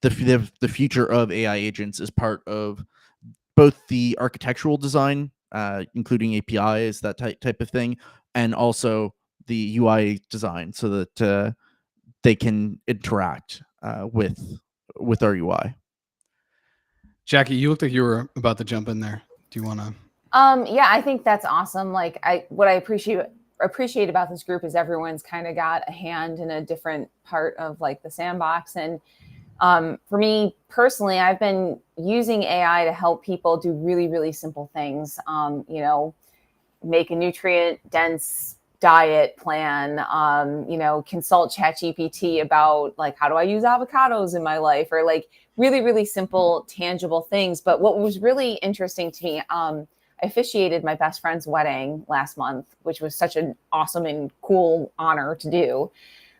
the future of AI agents is part of both the architectural design, including APIs, that type of thing, and also the UI design so that they can interact with our UI. Jackie, you looked like you were about to jump in there. Do you want to? Yeah, I think that's awesome. Like what I appreciate about this group is everyone's kind of got a hand in a different part of like the sandbox. And for me personally, I've been using AI to help people do really, really simple things. Make a nutrient dense diet plan, consult ChatGPT about like, how do I use avocados in my life, or like really, really simple, tangible things. But what was really interesting to me, I officiated my best friend's wedding last month, which was such an awesome and cool honor to do.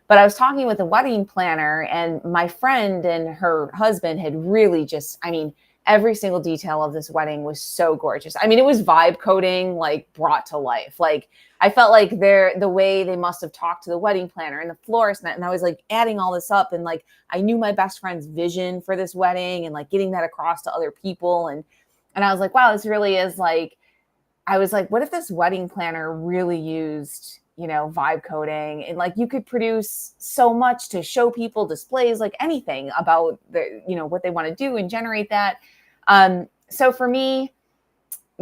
But I was talking with a wedding planner, and my friend and her husband had really every single detail of this wedding was so gorgeous. I mean, it was vibe coding, like brought to life. Like I felt like the way they must have talked to the wedding planner and the florist, and I was like adding all this up, and like I knew my best friend's vision for this wedding and like getting that across to other people. And I was like, wow, this really is like, I was like, what if this wedding planner really used, vibe coding, and like you could produce so much to show people displays, like anything about what they want to do and generate that. So for me,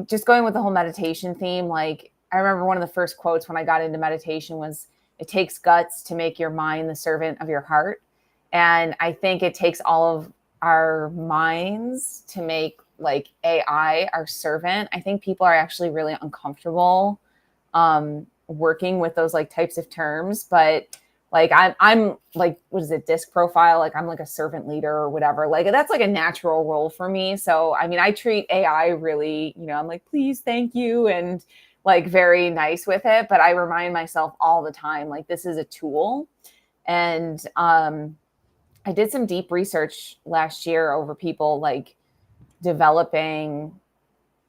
just going with the whole meditation theme, like I remember one of the first quotes when I got into meditation was, it takes guts to make your mind the servant of your heart. And I think it takes all of our minds to make like AI our servant. I think people are actually really uncomfortable working with those like types of terms, but like I'm like, what is it, disc profile? Like I'm like a servant leader or whatever. Like that's like a natural role for me. So I mean, I treat AI really, I'm like, please, thank you, and like very nice with it. But I remind myself all the time, like this is a tool. And I did some deep research last year over people like developing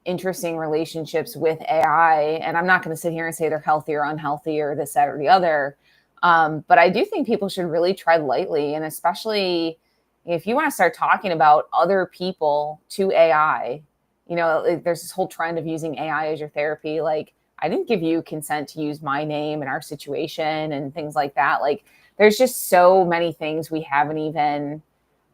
interesting relationships with AI. And I'm not going to sit here and say they're healthy or unhealthy or this, that, or the other. But I do think people should really tread lightly. And especially if you want to start talking about other people to AI, there's this whole trend of using AI as your therapy. Like I didn't give you consent to use my name in our situation and things like that. Like there's just so many things we haven't even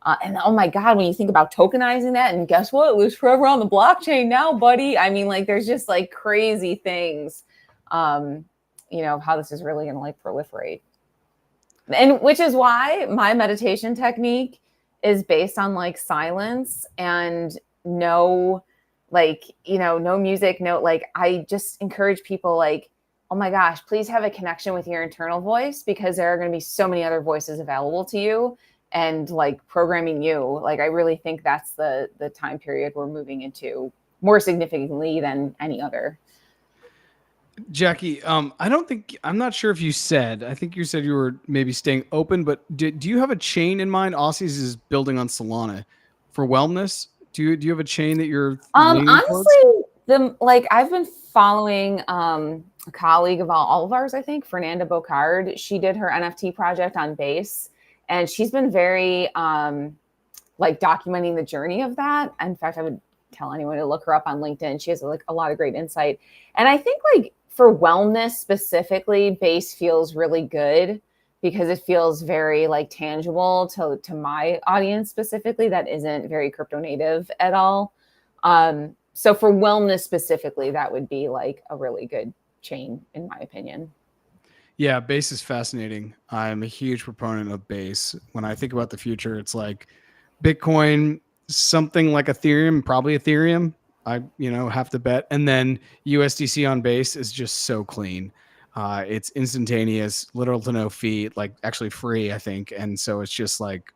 and oh my God, when you think about tokenizing that, and guess what? It lives forever on the blockchain now, buddy. I mean, like, there's just like crazy things, how this is really going to like proliferate. And which is why my meditation technique is based on like silence and no music, I just encourage people like, oh my gosh, please have a connection with your internal voice, because there are going to be so many other voices available to you. and like programming you. Like I really think that's the time period we're moving into more significantly than any other. Jacki, I'm not sure if you said, I think you said you were maybe staying open, but do you have a chain in mind? Aussies is building on Solana for wellness. Do you have a chain that you're leaning towards? Honestly, I've been following a colleague of all of ours, I think, Fernanda Bocard. She did her NFT project on Base, and she's been very like documenting the journey of that. In fact, I would tell anyone to look her up on LinkedIn. She has like a lot of great insight. And I think like for wellness specifically, Base feels really good because it feels very like tangible to my audience specifically that isn't very crypto native at all. So for wellness specifically, that would be like a really good chain, in my opinion. Yeah, Base is fascinating. I'm a huge proponent of Base. When I think about the future, it's like Bitcoin, something like Ethereum, probably Ethereum. I have to bet, and then USDC on Base is just so clean. It's instantaneous, little to no fee, like actually free, I think, and so it's just like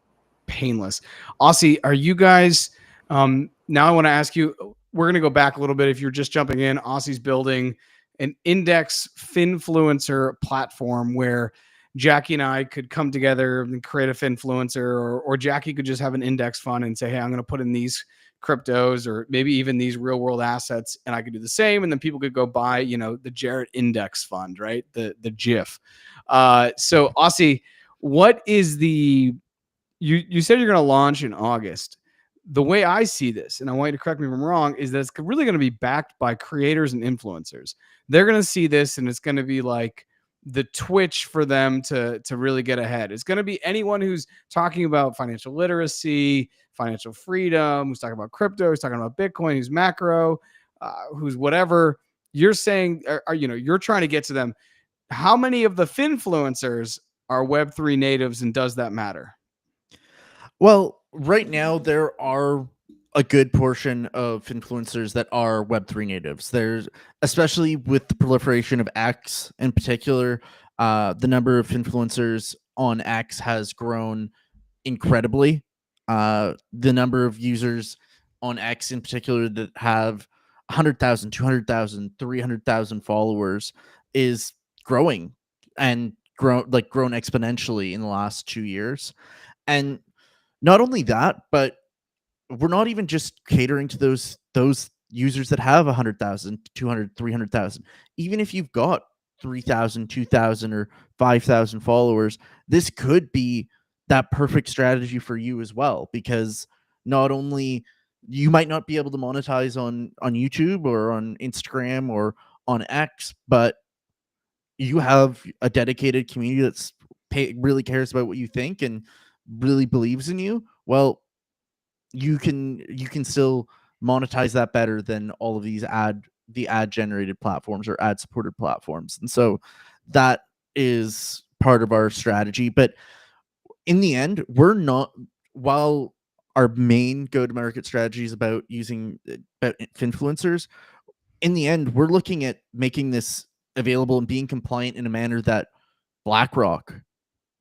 painless. Aussie, are you guys? Now I want to ask you. We're going to go back a little bit. If you're just jumping in, Aussie's building an index finfluencer platform where Jacki and I could come together and create a finfluencer, or Jacki could just have an index fund and say, hey, I'm going to put in these cryptos or maybe even these real world assets, and I could do the same. And then people could go buy, the Jarrett index fund, right? The GIF. So Aussie, what is you said you're going to launch in August. The way I see this, and I want you to correct me if I'm wrong, is that it's really going to be backed by creators and influencers. They're going to see this and it's going to be like the Twitch for them to really get ahead. It's going to be anyone who's talking about financial literacy, financial freedom, who's talking about crypto, who's talking about Bitcoin, who's macro, who's whatever. You're saying, you're trying to get to them. How many of the finfluencers are Web3 natives, and does that matter? Well, right now there are a good portion of influencers that are Web3 natives. There's, especially with the proliferation of X in particular, the number of influencers on X has grown incredibly. The number of users on X in particular that have 100,000, 200,000, 300,000 followers is growing and grown exponentially in the last 2 years. And not only that, but we're not even just catering to those users that have 100,000, 200, 300,000. Even if you've got 3,000, 2,000, or 5,000 followers, this could be that perfect strategy for you as well, because not only you might not be able to monetize on YouTube or on Instagram or on X, but you have a dedicated community that's really cares about what you think and really believes in you. Well, you can still monetize that better than all of these ad generated platforms or ad supported platforms. And so that is part of our strategy. But in the end, we're not, while our main go-to-market strategy is about using influencers, in the end, we're looking at making this available and being compliant in a manner that BlackRock,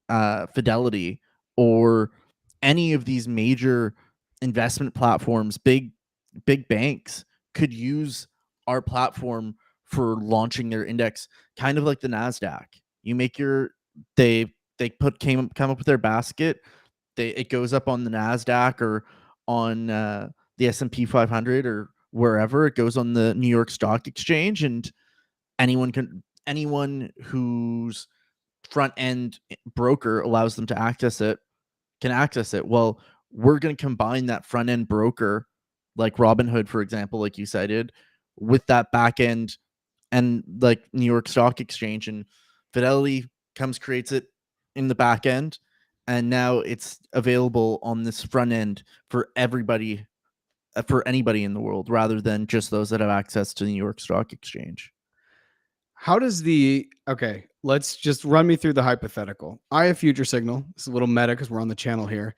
Fidelity, or any of these major investment platforms, big banks, could use our platform for launching their index, kind of like the NASDAQ. You make your they come up with their basket. It goes up on the NASDAQ or on the S&P 500 or wherever. It goes on the New York Stock Exchange, and anyone whose front end broker allows them to access it can access it. Well, we're going to combine that front end broker, like Robinhood, for example, like you cited, with that back end and like New York Stock Exchange, and Fidelity creates it in the back end, and now it's available on this front end for everybody, for anybody in the world, rather than just those that have access to the New York Stock Exchange. How does okay, let's just run me through the hypothetical. I have Future Signal. It's a little meta because we're on the channel here.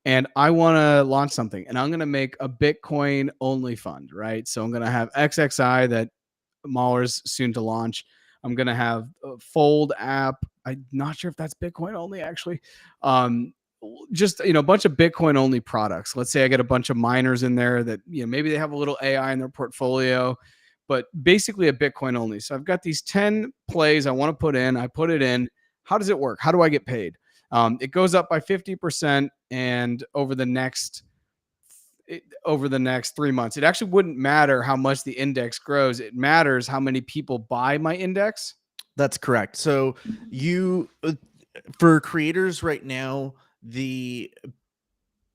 And I want to launch something, and I'm going to make a Bitcoin only fund, right? So I'm going to have XXI that Mahler's soon to launch. I'm going to have a Fold app. I'm not sure if that's Bitcoin only, actually. just, a bunch of Bitcoin only products. Let's say I get a bunch of miners in there that, maybe they have a little AI in their portfolio, but basically a Bitcoin only. So I've got these 10 plays I want to put in. I put it in. How does it work? How do I get paid? It goes up by 50%, and over the next 3 months, it actually wouldn't matter how much the index grows. It matters how many people buy my index. That's correct. So you, for creators right now, the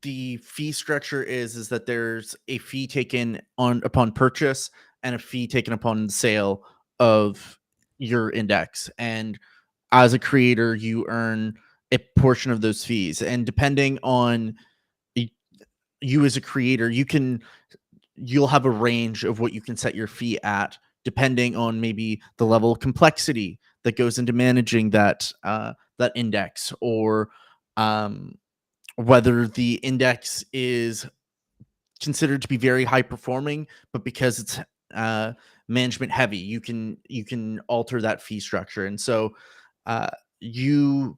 fee structure is that there's a fee taken upon purchase and a fee taken upon sale of your index. And as a creator, you earn a portion of those fees. And depending on you as a creator, you'll have a range of what you can set your fee at, depending on maybe the level of complexity that goes into managing that index, or whether the index is considered to be very high performing, but because it's management heavy, you can alter that fee structure. And so you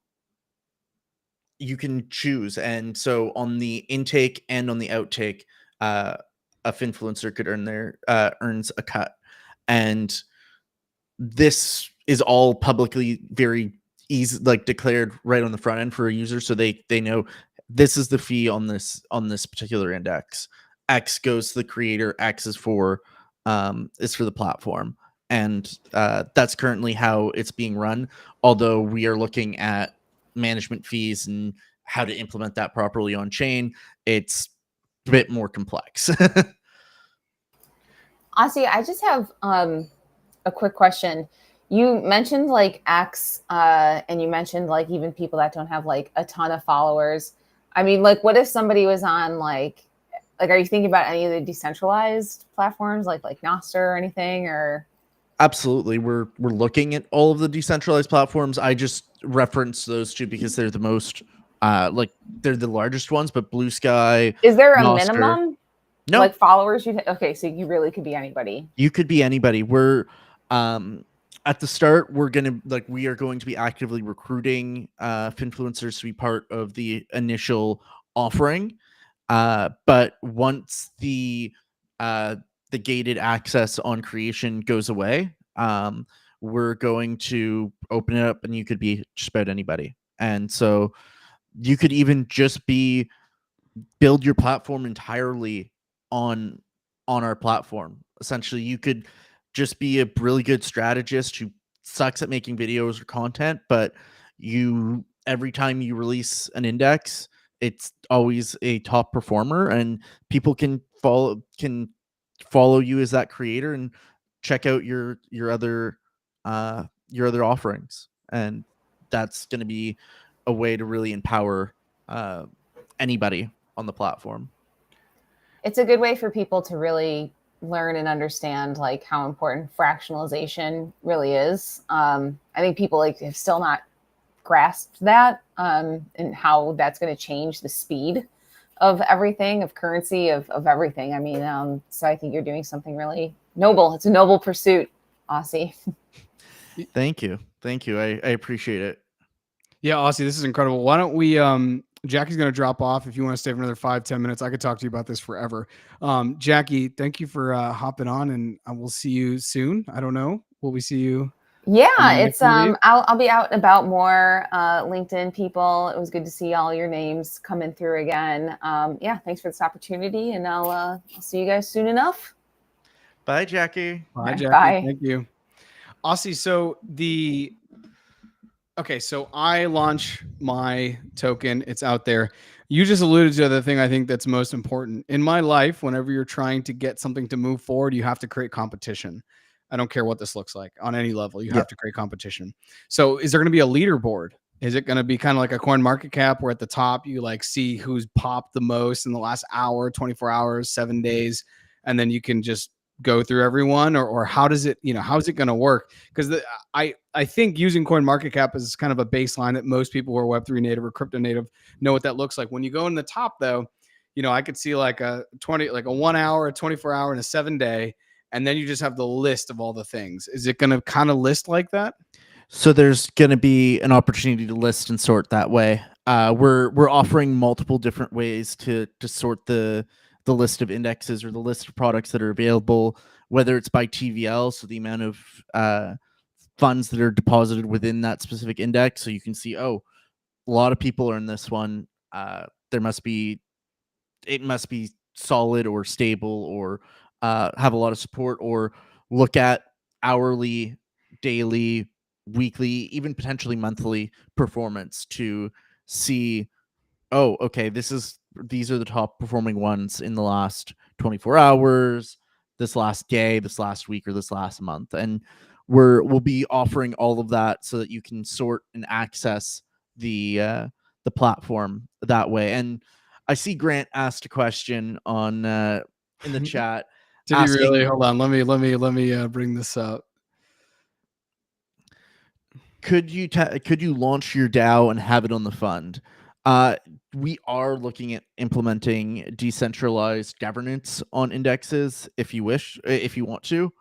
can choose. And so on the intake and on the outtake, a influencer could earns a cut. And this is all publicly very easy, like declared right on the front end for a user, so they know this is the fee on this particular index. X goes to the creator, X is for the platform. And that's currently how it's being run, although we are looking at management fees and how to implement that properly on chain. It's a bit more complex. Aussie, I just have a quick question. You mentioned like X, and you mentioned like even people that don't have like a ton of followers. I mean, like, what if somebody was on like, are you thinking about any of the decentralized platforms like Nostr or anything, or? Absolutely. We're looking at all of the decentralized platforms. I just reference those two because they're the most, they're the largest ones, but Blue Sky. Is there a Nostr, minimum? No. Like followers? Okay, so you really could be anybody. You could be anybody. We're, at the start, we are going to be actively recruiting influencers to be part of the initial offering. But once the gated access on creation goes away, we're going to open it up, and you could be just about anybody. And so you could even just build your platform entirely on our platform. Essentially, you could just be a really good strategist who sucks at making videos or content, but every time you release an index, it's always a top performer, and people can follow you as that creator and check out your other offerings. And that's going to be a way to really empower anybody on the platform. It's a good way for people to really learn and understand like how important fractionalization really is. I think people have still not grasped that, and how that's going to change the speed of everything, of currency, of everything. I mean, so I think you're doing something really noble. It's a noble pursuit, Aussie. Thank you. I appreciate it. Yeah, Aussie, this is incredible. Why don't we, Jacki's going to drop off. If you want to stay for another 5-10 minutes, I could talk to you about this forever. Jacki, thank you for hopping on, and we'll see you soon. I don't know. Will we see you? Yeah, it's I'll be out and about more. LinkedIn people, it was good to see all your names coming through again. Yeah, thanks for this opportunity, and I'll see you guys soon enough. Bye, Jacki. Bye, Jacki. Bye. Thank you. Aussie, so so I launch my token. It's out there. You just alluded to the thing I think that's most important. In my life, whenever you're trying to get something to move forward, you have to create competition. I don't care what this looks like on any level. You have to create competition. So is there going to be a leaderboard? Is it going to be kind of like a CoinMarketCap where at the top you like see who's popped the most in the last hour, 24 hours, 7 days, and then you can just go through everyone, or how does it, how is it going to work? Because I think using CoinMarketCap is kind of a baseline that most people who are Web3 native or crypto native know what that looks like. When you go in the top though, I could see like a 1 hour, a 24 hour, and a 7 day. And then you just have the list of all the things. Is it going to kind of list like that? So there's going to be an opportunity to list and sort that way. we're offering multiple different ways to sort the list of indexes or the list of products that are available, whether it's by TVL, so the amount of funds that are deposited within that specific index. So you can see, oh, a lot of people are in this one. It must be solid or stable or have a lot of support, or look at hourly, daily, weekly, even potentially monthly performance to see, oh, okay, these are the top performing ones in the last 24 hours, this last day, this last week, or this last month. And we'll be offering all of that so that you can sort and access the platform that way. And I see Grant asked a question on in the chat. Did he really? Hold on. Let me bring this up. Could you launch your DAO and have it on the fund? We are looking at implementing decentralized governance on indexes if you want to.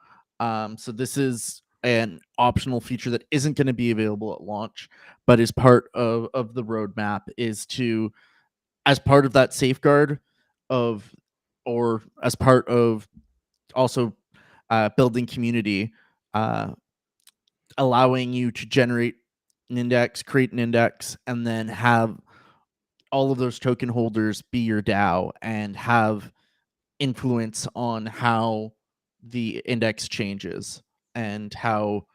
So this is an optional feature that isn't going to be available at launch, but is part of the roadmap, is to, as part of that safeguard of, or as part of also building community, allowing you to generate an index, create an index, and then have all of those token holders be your DAO and have influence on how the index changes and how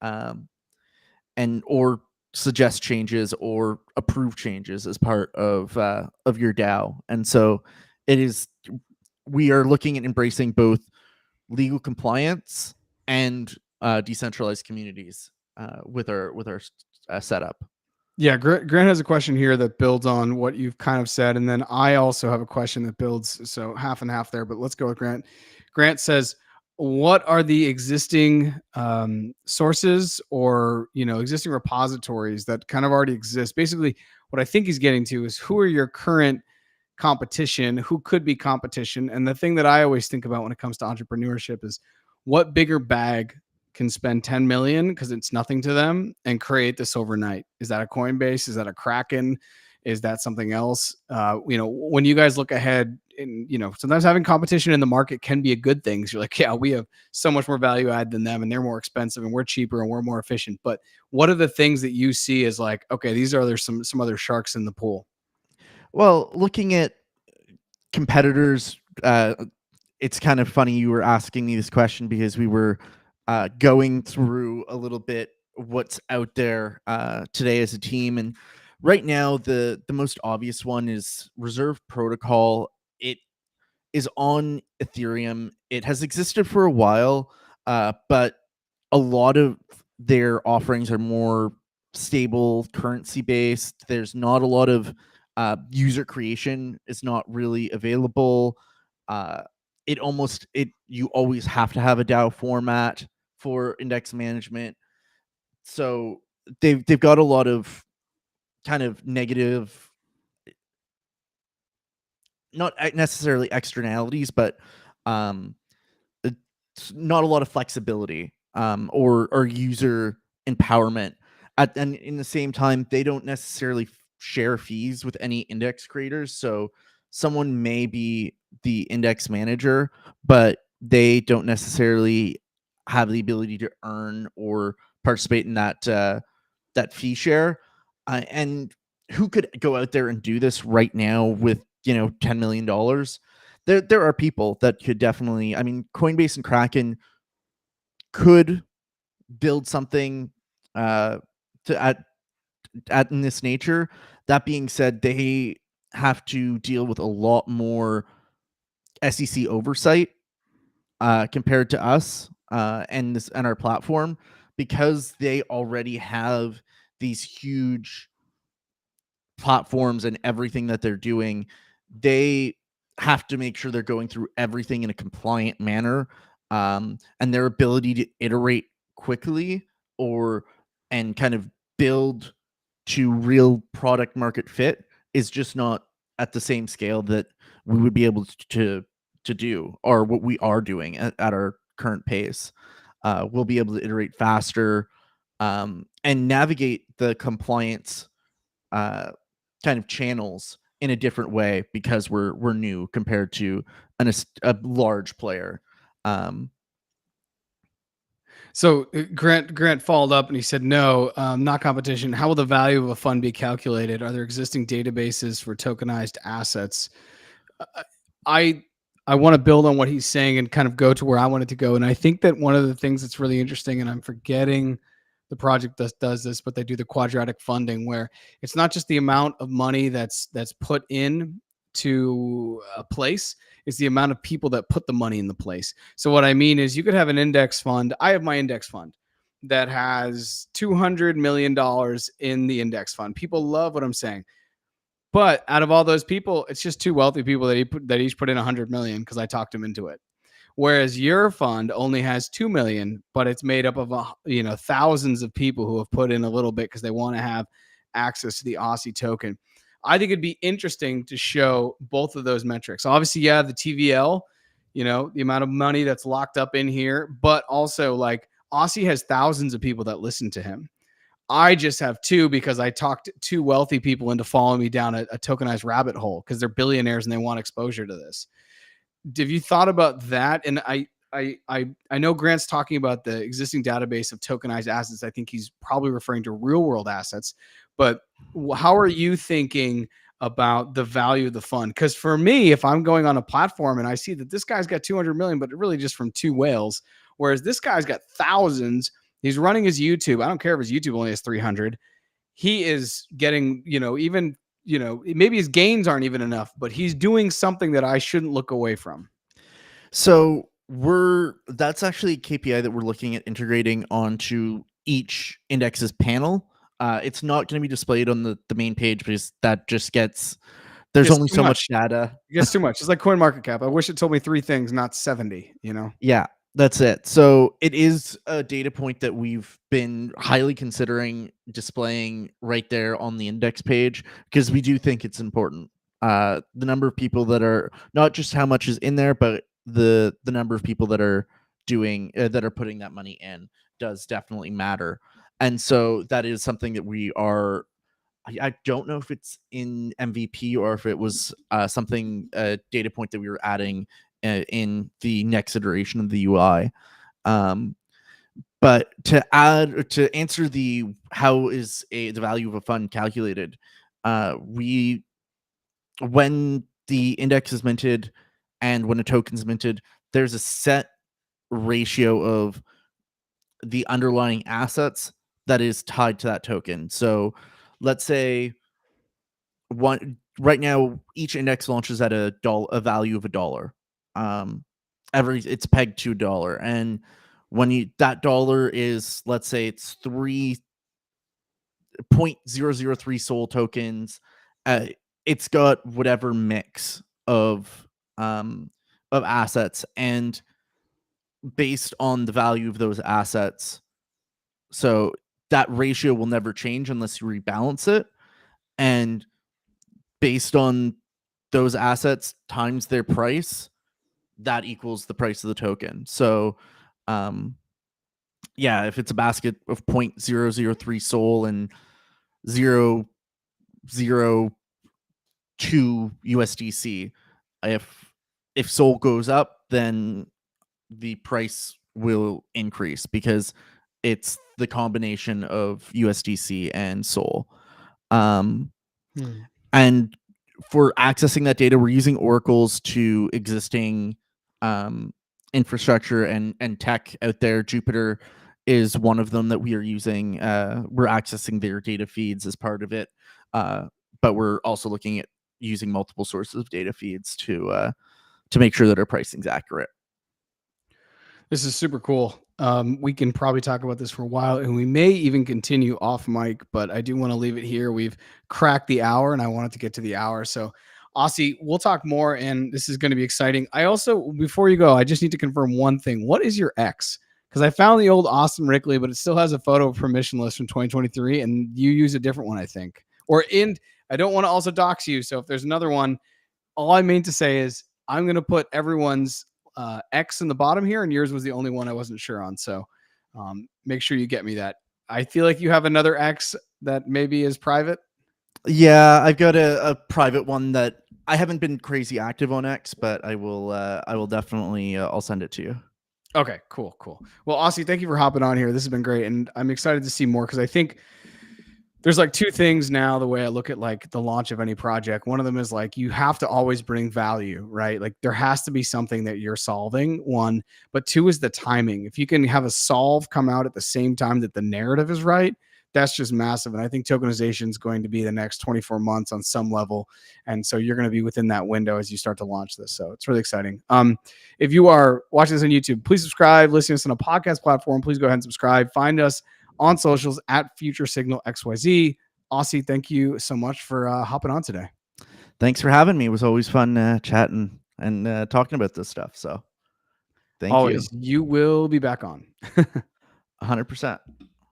and or suggest changes or approve changes as part of your DAO. And so we are looking at embracing both legal compliance and decentralized communities with our setup. Yeah, Grant has a question here that builds on what you've kind of said, and then I also have a question that builds, so half and half there. But let's go with Grant. Grant says, "What are the existing sources or existing repositories that kind of already exist?" Basically, what I think he's getting to is who are your current competition, who could be competition, and the thing that I always think about when it comes to entrepreneurship is what bigger bag can spend 10 million because it's nothing to them and create this overnight. Is that a Coinbase? Is that a Kraken? Is that something else? When you guys look ahead, and sometimes having competition in the market can be a good thing. So you're like, yeah, we have so much more value add than them, and they're more expensive, and we're cheaper, and we're more efficient. But what are the things that you see as like, okay, there's some other sharks in the pool? Well, looking at competitors, it's kind of funny you were asking me this question because we were going through a little bit what's out there today as a team. And right now, the most obvious one is Reserve Protocol. It is on Ethereum. It has existed for a while, but a lot of their offerings are more stable currency based. There's not a lot of user creation is not really available. You always have to have a DAO format for index management. So they've got a lot of kind of negative, not necessarily externalities, but it's not a lot of flexibility or user empowerment. And in the same time, they don't necessarily share fees with any index creators. So someone may be the index manager, but they don't necessarily have the ability to earn or participate in that fee share. And who could go out there and do this right now with $10 million? There are people that could definitely. I mean, Coinbase and Kraken could build something at in this nature. That being said, they have to deal with a lot more SEC oversight compared to us and our platform, because they already have these huge platforms and everything that they're doing. They have to make sure they're going through everything in a compliant manner, and their ability to iterate quickly and kind of build to real product market fit is just not at the same scale that we would be able to do, or what we are doing at our current pace. We'll be able to iterate faster and navigate the compliance kind of channels in a different way because we're new compared to a large player. So Grant followed up and he said, no, not competition. How will the value of a fund be calculated? Are there existing databases for tokenized assets? I want to build on what he's saying and kind of go to where I wanted to go. And I think that one of the things that's really interesting, and I'm forgetting the project that does this, but they do the quadratic funding where it's not just the amount of money that's put in to a place, it's the amount of people that put the money in the place. So what I mean is you could have an index fund. I have my index fund that has $200 million in the index fund. People love what I'm saying. But out of all those people, it's just two wealthy people that each put in 100 million because I talked them into it. Whereas your fund only has 2 million, but it's made up of thousands of people who have put in a little bit because they want to have access to the Aussie token. I think it'd be interesting to show both of those metrics. Obviously, yeah, the TVL, the amount of money that's locked up in here, but also like Aussie has thousands of people that listen to him. I just have two because I talked two wealthy people into following me down a tokenized rabbit hole because they're billionaires and they want exposure to this. Have you thought about that? And I know Grant's talking about the existing database of tokenized assets. I think he's probably referring to real world assets. But how are you thinking about the value of the fund? Because for me, if I'm going on a platform and I see that this guy's got 200 million, but really just from two whales, whereas this guy's got thousands. He's running his YouTube. I don't care if his YouTube only has 300. He is getting, maybe his gains aren't even enough, but he's doing something that I shouldn't look away from. So that's actually a KPI that we're looking at integrating onto each index's panel. It's not going to be displayed on the main page because that just there's only so much data. It gets too much. It's like CoinMarketCap. I wish it told me 3 things, not 70, Yeah. That's it. So it is a data point that we've been highly considering displaying right there on the index page because we do think it's important. The number of people that are not just how much is in there, but the number of people that are doing that are putting that money in does definitely matter. And so that is something that we are. I don't know if it's in MVP or if it was a data point that we were adding in the next iteration of the UI. But to answer the how is the value of a fund calculated, when the index is minted and when a token is minted, there's a set ratio of the underlying assets that is tied to that token. So let's say right now each index launches at a value of $1. It's pegged to $1, and when that dollar is, let's say it's 3.003 SOL tokens, it's got whatever mix of assets, and based on the value of those assets, so that ratio will never change unless you rebalance it, and based on those assets times their price, that equals the price of the token. So if it's a basket of 0.003 SOL and 0.002 USDC, if SOL goes up, then the price will increase because it's the combination of USDC and SOL. And for accessing that data, we're using oracles to existing infrastructure and tech out there. Jupyter is one of them that we are using. We're accessing their data feeds as part of it, but we're also looking at using multiple sources of data feeds to make sure that our pricing is accurate. This is super cool. We can probably talk about this for a while, and we may even continue off mic, but I do want to leave it here. We've cracked the hour, and I wanted to get to the hour. So, Aussie, we'll talk more, and this is going to be exciting. I also, before you go, I just need to confirm one thing. What is your X? Because I found the old Austin Rickley, but it still has a photo permissionless from 2023, and you use a different one, I think. I don't want to also dox you, so if there's another one, all I mean to say is I'm going to put everyone's X in the bottom here, and yours was the only one I wasn't sure on. So make sure you get me that. I feel like you have another X that maybe is private. Yeah, I've got a private one that I haven't been crazy active on X, but I will definitely I'll send it to you. Okay, cool. Well, Aussie, thank you for hopping on here. This has been great, and I'm excited to see more because I think there's like two things now the way I look at like the launch of any project. One of them is like you have to always bring value, right? Like there has to be something that you're solving, one, but two is the timing. If you can have a solve come out at the same time that the narrative is right, that's just massive. And I think tokenization is going to be the next 24 months on some level. And so you're going to be within that window as you start to launch this. So it's really exciting. If you are watching this on YouTube, please subscribe, listen to us on a podcast platform. Please go ahead and subscribe. Find us on socials at Future Signal XYZ. Aussie, thank you so much for hopping on today. Thanks for having me. It was always fun chatting and talking about this stuff. So thank Always. You will be back on. 100%.